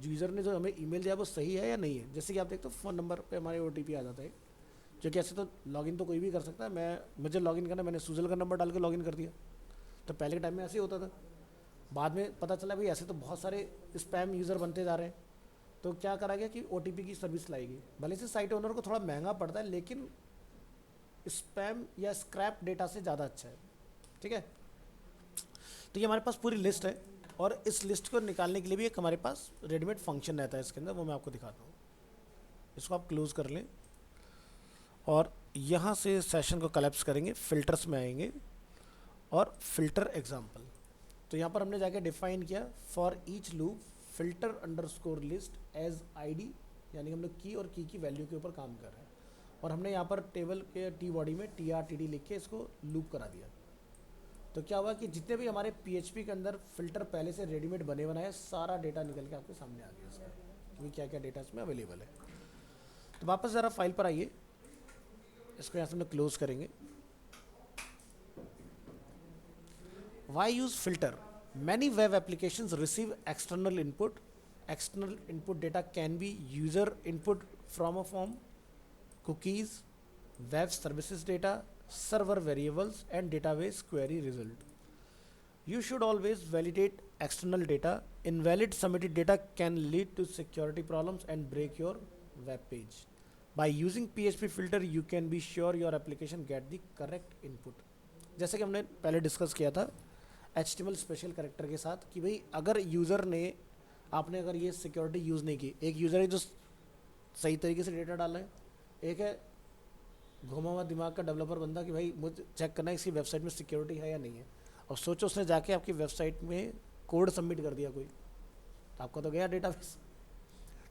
यूज़र ने जो हमें ईमेल दिया वो सही है या नहीं है। जैसे कि आप देखते हो फ़ोन नंबर पे हमारे OTP आ जाता है, जो कि ऐसे तो लॉगिन तो कोई भी कर सकता है। मुझे लॉगिन करना, मैंने सुजल का नंबर डाल के लॉगिन कर दिया, तो पहले के टाइम में ऐसे ही होता था। बाद में पता चला भाई ऐसे तो बहुत सारे स्पैम यूज़र बनते जा रहे हैं, तो क्या करा गया कि OTP की सर्विस लाएगी। भले से साइट ओनर को थोड़ा महंगा पड़ता है, लेकिन स्पैम या स्क्रैप डेटा से ज़्यादा अच्छा है। ठीक है। तो ये हमारे पास पूरी लिस्ट है, और इस लिस्ट को निकालने के लिए भी एक हमारे पास रेडीमेड फंक्शन रहता है इसके अंदर, वो मैं आपको दिखाता हूँ। इसको आप क्लोज कर लें और यहाँ से सेशन को कलेप्स करेंगे, फिल्टर्स में आएंगे और फिल्टर एग्जाम्पल। तो यहाँ पर हमने जाके डिफाइन किया for each loop filter _list as ID, यानी हम लोग की और की वैल्यू के ऊपर काम कर रहे हैं, और हमने यहाँ पर टेबल के टी बॉडी में TRTD लिख के इसको लूप करा दिया। तो क्या हुआ कि जितने भी हमारे PHP के अंदर फिल्टर पहले से रेडीमेड बने बनाए, सारा डेटा निकल के आपके सामने आ गया इसका, क्योंकि क्या क्या डेटा इसमें अवेलेबल है। तो वापस ज़रा फाइल पर आइए, इसको यहाँ से हम लोग क्लोज करेंगे। Why use filter? Many web applications receive external input. External input data can be user input from a form, cookies, web services data, server variables, and database query result. You should always validate external data. Invalid submitted data can lead to security problems and break your web page. By using PHP filter, you can be sure your application get the correct input. जैसे कि हमने पहले discuss किया था HTML special character के साथ, कि भाई अगर यूज़र ने, आपने अगर ये सिक्योरिटी यूज़ नहीं की, एक यूज़र है जो सही तरीके से डेटा डाल रहा है, एक है घुमा हुआ दिमाग का डेवलपर बंदा कि भाई मुझे चेक करना है इसकी वेबसाइट में सिक्योरिटी है या नहीं है। और सोचो उसने जाके आपकी वेबसाइट में कोड सबमिट कर दिया कोई, तो आपका तो गया डेटाबेस।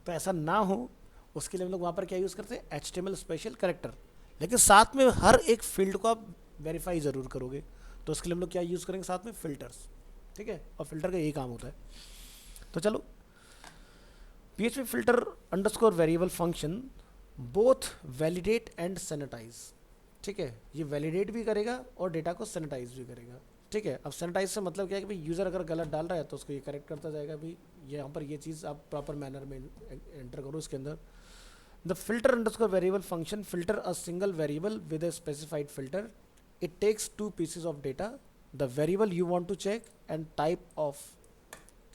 तो ऐसा ना हो उसके लिए हम लोग वहाँ पर क्या यूज़ करते हैं, HTML स्पेशल कैरेक्टर, लेकिन साथ में हर एक फील्ड को आप वेरीफाई ज़रूर करोगे। तो उसके लिए हम लोग क्या यूज़ करेंगे साथ में, फिल्टर्स। ठीक है। और फिल्टर का यही काम होता है। तो चलो, PHP filter _ variable function both validate and sanitize। ठीक है। ये वैलिडेट भी करेगा और डेटा को सैनिटाइज भी करेगा। ठीक है। अब सैनिटाइज से मतलब क्या है कि भाई यूज़र अगर गलत डाल रहा है तो उसको ये करेक्ट करता जाएगा, भाई यहाँ पर ये चीज़ आप प्रॉपर मैनर में एंटर करो इसके अंदर। The filter _ variable function filter a single variable with a specified filter. It takes two pieces of data, the variable you want to check and type of,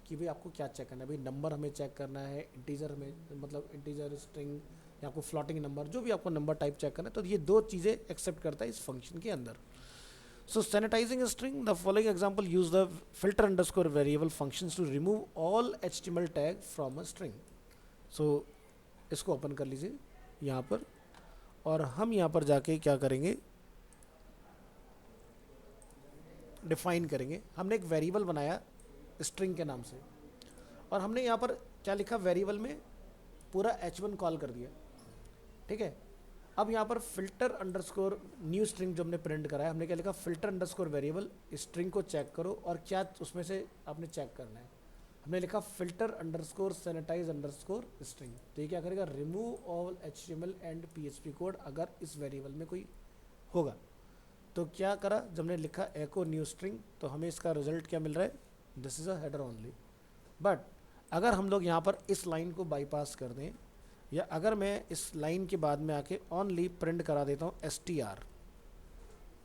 कि भाई आपको क्या चेक करना है, भाई नंबर हमें चेक करना है, इंटीजर में मतलब इंटीजर, स्ट्रिंग, या आपको फ्लोटिंग नंबर, जो भी आपको नंबर टाइप चेक करना है। तो ये दो चीज़ें एक्सेप्ट करता है इस फंक्शन के अंदर। So sanitizing string, the following example use the filter _ variable functions to remove all HTML tag from a string. So इसको ओपन कर लीजिए यहाँ पर, और हम यहाँ पर जाके क्या करेंगे, डिफाइन करेंगे। हमने एक वेरिएबल बनाया स्ट्रिंग के नाम से, और हमने यहाँ पर क्या लिखा, वेरिएबल में पूरा H1 कॉल कर दिया। ठीक है। अब यहाँ पर फिल्टर _ न्यू स्ट्रिंग जो हमने प्रिंट कराया, हमने क्या लिखा, फिल्टर _ वेरिएबल स्ट्रिंग को चेक करो और क्या उसमें से आपने चेक करना है। हमने लिखा फिल्टर _ सैनिटाइज _ स्ट्रिंग। तो ये क्या करेगा, remove all HTML and PHP code अगर इस वेरिएबल में कोई होगा। तो क्या करा, जब हमने लिखा एको न्यू स्ट्रिंग, तो हमें इसका रिजल्ट क्या मिल रहा है, this is a header only. But अगर हम लोग यहाँ पर इस लाइन को बाईपास कर दें, या अगर मैं इस लाइन के बाद में आके ओनली प्रिंट करा देता हूँ str,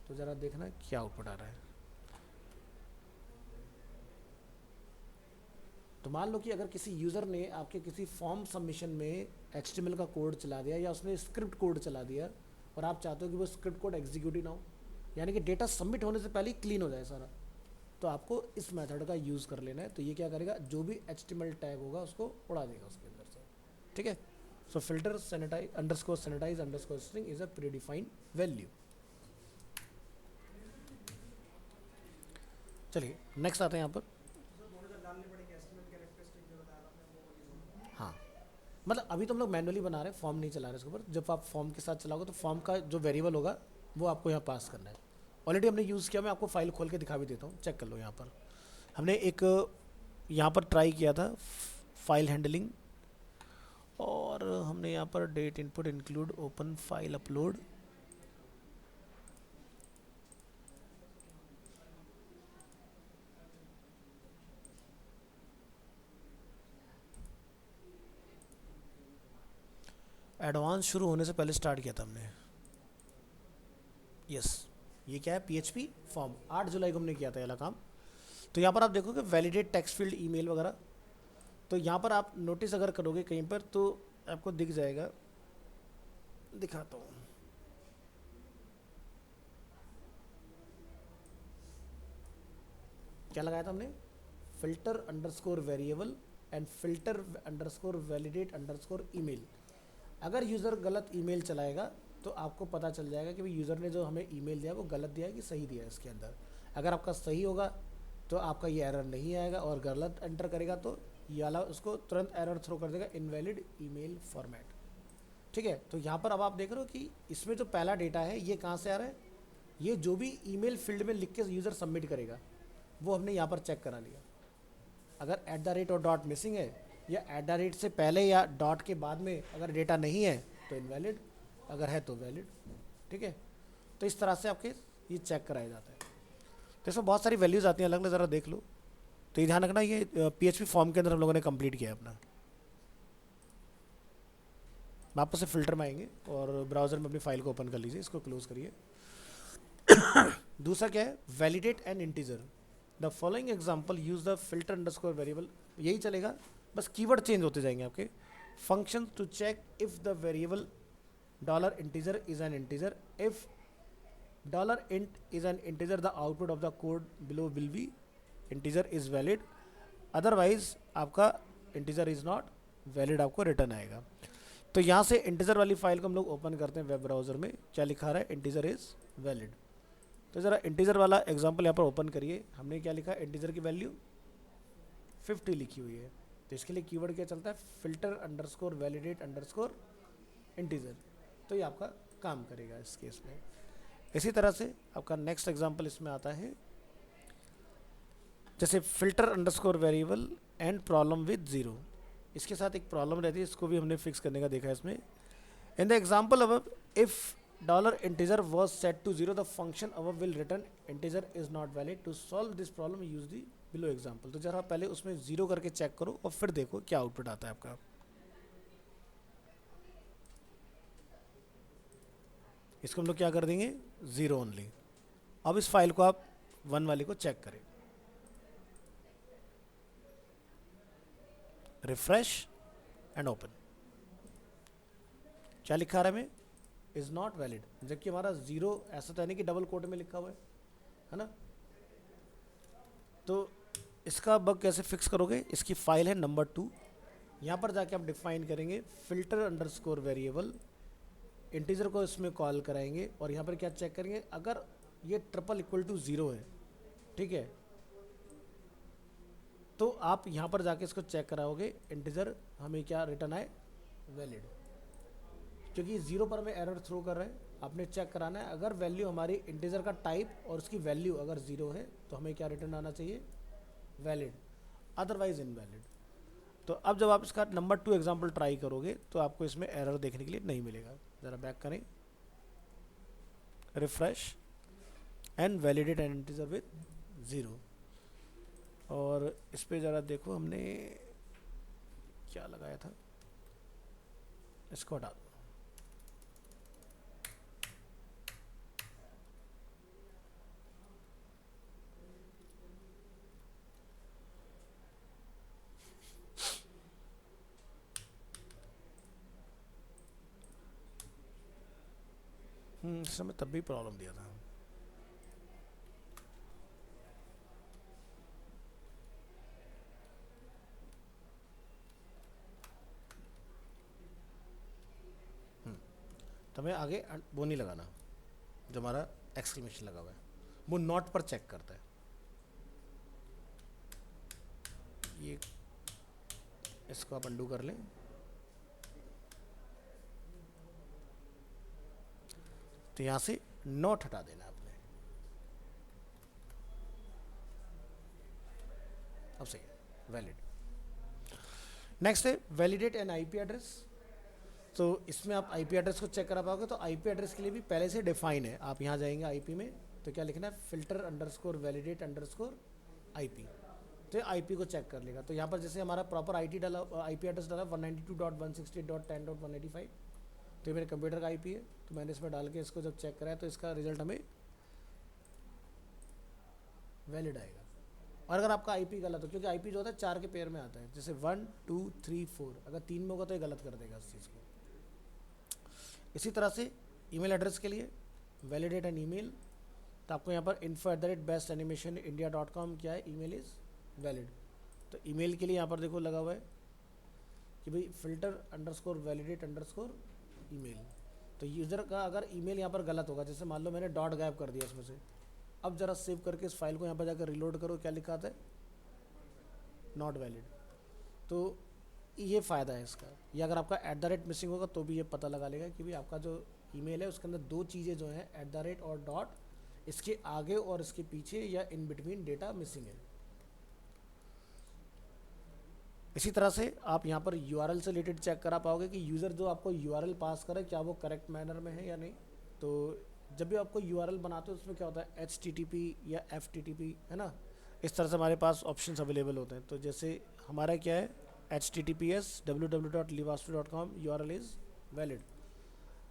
तो ज़रा देखना क्या आउटपुट आ रहा है। तो मान लो कि अगर किसी यूज़र ने आपके किसी फॉर्म सबमिशन में HTML का कोड चला दिया या उसने स्क्रिप्ट कोड चला दिया और आप चाहते हो कि वो स्क्रिप्ट कोड एग्जीक्यूट ही ना हो, यानी कि डेटा सबमिट होने से पहले ही क्लीन हो जाए सारा, तो आपको इस मेथड का यूज़ कर लेना है। तो ये क्या करेगा, जो भी HTML टैग होगा उसको उड़ा देगा उसके अंदर से, ठीक है। So filter sanitize underscore string is a predefined value. चलिए नेक्स्ट आते हैं यहाँ पर। सर थोड़े से डालने पड़ेंगे एस्टिमेट कैरेक्टरिस्टिक जो बताया आपने वो वाली ज़रूरत है। हाँ, मतलब अभी तो हम लोग मैनुअली बना रहे हैं, फॉर्म नहीं चला रहे इसके ऊपर। जब आप फॉर्म के साथ चलाओगे तो फॉर्म का जो वेरिएबल होगा वो आपको यहाँ पास करना है। ऑलरेडी हमने यूज़ किया, मैं आपको फाइल खोल के दिखा भी देता हूँ, चेक कर लो। यहाँ पर हमने एक यहाँ पर ट्राई किया था फाइल हैंडलिंग, और हमने यहाँ पर date input include open file upload, advance शुरू होने से पहले स्टार्ट किया था हमने। यस, ये क्या है, PHP फॉर्म 8 जुलाई को हमने किया था ये वाला काम। तो यहाँ पर आप देखोगे वैलिडेट टेक्स्ट फील्ड ईमेल वगैरह, तो यहाँ पर आप नोटिस अगर करोगे कहीं पर तो आपको दिख जाएगा, दिखाता हूँ। क्या लगाया था हमने, filter underscore variable and filter underscore validate underscore email. अगर यूज़र गलत ईमेल चलाएगा तो आपको पता चल जाएगा कि भाई यूज़र ने जो हमें ईमेल दिया वो गलत दिया है कि सही दिया है इसके अंदर। अगर आपका सही होगा तो आपका ये एरर नहीं आएगा, और गलत एंटर करेगा तो ये वाला उसको तुरंत एरर थ्रो कर देगा, इनवैलिड ईमेल फॉर्मेट, ठीक है। तो यहाँ पर अब आप देख रहे हो कि इसमें जो पहला डेटा है ये कहाँ से आ रहा है, ये जो भी ईमेल फील्ड में लिख के यूज़र सबमिट करेगा वो हमने यहाँ पर चेक करा लिया। अगर @ और डॉट मिसिंग है, या @ से पहले या डॉट के बाद में अगर डेटा नहीं है तो इनवैलिड, अगर है तो वैलिड, ठीक है। तो इस तरह से आपके ये चेक कराया जाता है। तो इसमें बहुत सारी वैल्यूज़ आती हैं अलग अलग, ज़रा देख लो। तो ये ध्यान रखना, ये PHP फॉर्म के अंदर हम लोगों ने कंप्लीट किया है अपना। वापस से फिल्टर में आएंगे और ब्राउज़र में अपनी फाइल को ओपन कर लीजिए, इसको क्लोज करिए। दूसरा क्या है, validate and integer. The following example use the filter underscore variable, यही चलेगा, बस कीवर्ड चेंज होते जाएंगे आपके। Function to check if the variable $integer is an integer, if $int is an integer the output of the code below will be integer is valid, otherwise आपका integer is not valid आपको return आएगा। तो यहाँ से integer वाली file को हम लोग ओपन करते हैं वेब ब्राउज़र में, क्या लिखा रहा है, इंटीजर इज़ वैलिड। तो ज़रा इंटीजर वाला एग्जांपल यहाँ पर ओपन करिए। हमने क्या लिखा है, इंटीजर की वैल्यू 50 लिखी हुई है, तो इसके लिए कीवर्ड क्या चलता है, filter underscore validate underscore integer. तो ये आपका काम करेगा इस केस में। इसी तरह से आपका नेक्स्ट एग्जांपल इसमें आता है, जैसे filter underscore variable and problem with zero. इसके साथ एक प्रॉब्लम रहती है, इसको भी हमने फिक्स करने का देखा है इसमें। इन द एग्जांपल अब if $integer was set to 0, the function above will return integer is not valid. To solve this problem use the below example। तो जरा पहले उसमें 0 करके चेक करो और फिर देखो क्या आउटपुट आता है आपका। इसको हम लोग क्या कर देंगे, 0 ओनली। अब इस फाइल को आप 1 वाली को चेक करें, रिफ्रेश एंड ओपन। क्या लिखा रहा है हमें, इज नॉट वैलिड, जबकि हमारा 0 ऐसा तो है नहीं कि डबल कोट में लिखा हुआ है ना। तो इसका बग कैसे फिक्स करोगे, इसकी फाइल है नंबर 2, यहाँ पर जाके आप डिफाइन करेंगे फिल्टर अंडरस्कोर वेरिएबल, इंटीजर को इसमें कॉल कराएंगे और यहाँ पर क्या चेक करेंगे, अगर ये =0 है, ठीक है, तो आप यहाँ पर जाके इसको चेक कराओगे, इंटीजर हमें क्या रिटर्न आए, वैलिड। क्योंकि 0 पर हमें एरर थ्रो कर रहे हैं, आपने चेक कराना है अगर वैल्यू हमारी इंटीजर का टाइप और उसकी वैल्यू अगर 0 है तो हमें क्या रिटर्न आना चाहिए, वैलिड, अदरवाइज इनवैलिड। तो अब जब आप इसका नंबर 2 एग्जांपल ट्राई करोगे तो आपको इसमें एरर देखने के लिए नहीं मिलेगा। ज़रा बैक करें, refresh and validate and integer with 0। और इस पे ज़रा देखो हमने क्या लगाया था, इसको हटा दो। इस समय तब भी प्रॉब्लम दिया था। तो हमें आगे वो नहीं लगाना जो हमारा एक्सक्लेमेशन लगा हुआ है, वो नॉट पर चेक करता है। ये इसको आप अंडू कर लें। तो यहाँ से नॉट हटा देना आपने। अब सही है, वैलिड। नेक्स्ट है वैलिडेट एन आईपी एड्रेस। तो इसमें आप आईपी एड्रेस को चेक करा पाओगे, तो आईपी एड्रेस के लिए भी पहले से डिफाइन है। आप यहाँ जाएंगे आईपी में, तो क्या लिखना है, filter underscore validate underscore IP. तो आईपी को चेक कर लेगा। तो यहाँ पर जैसे हमारा प्रॉपर आईटी डाला, आईपी एड्रेस डाला 192.168.10.185, तो ये मेरे कंप्यूटर का आईपी है। तो मैंने इसमें डाल के इसको जब चेक कराया तो इसका रिजल्ट हमें वैलिड आएगा। और अगर आपका आईपी गलत हो, क्योंकि आईपी जो होता है 4 के पेयर में आता है, जैसे 1 2 3 4, अगर 3 में होगा तो ये गलत कर देगा इस चीज़ को। इसी तरह से ईमेल एड्रेस के लिए वैलिडेट एन ईमेल। तो आपको यहाँ पर info@bestanimationindia.com क्या है, ईमेल इज़ वैलिड। तो ईमेल के लिए यहाँ पर देखो लगा हुआ है कि भाई filter underscore validate underscore email. तो यूज़र का अगर ईमेल यहाँ पर गलत होगा, जैसे मान लो मैंने डॉट गायब कर दिया इसमें से, अब ज़रा सेव करके इस फाइल को यहाँ पर जाकर रिलोड करो, क्या लिखा आता है, नॉट वैलिड। तो ये फ़ायदा है इसका। या अगर आपका @ मिसिंग होगा तो भी ये पता लगा लेगा कि भाई आपका जो ईमेल है उसके अंदर 2 चीज़ें जो हैं, @ और डॉट, इसके आगे और इसके पीछे या इन बिटवीन डेटा मिसिंग है। इसी तरह से आप यहाँ पर URL से रिलेटेड चेक करा पाओगे कि यूज़र जो आपको URL पास करे क्या वो करेक्ट मैनर में है या नहीं। तो जब भी आपको URL बनाते हो उसमें क्या होता है, HTTP या FTTP, है ना, इस तरह से हमारे पास ऑप्शंस अवेलेबल होते हैं। तो जैसे हमारा क्या है, HTTPS www.livastu.com, URL is valid.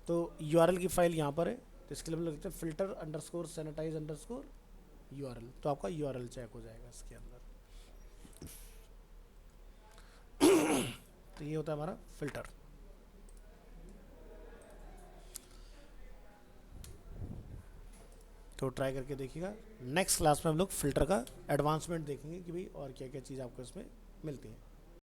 तो URL की फाइल यहाँ पर है, तो इसके लिए हम लोग लिखते हैं filter underscore sanitize underscore URL। तो आपका URL चेक हो जाएगा इसके अंदर। तो ये होता है हमारा फिल्टर। तो ट्राई करके देखिएगा। नेक्स्ट क्लास में हम लोग फिल्टर का एडवांसमेंट देखेंगे कि भाई और क्या क्या चीज़ आपको इसमें मिलती है।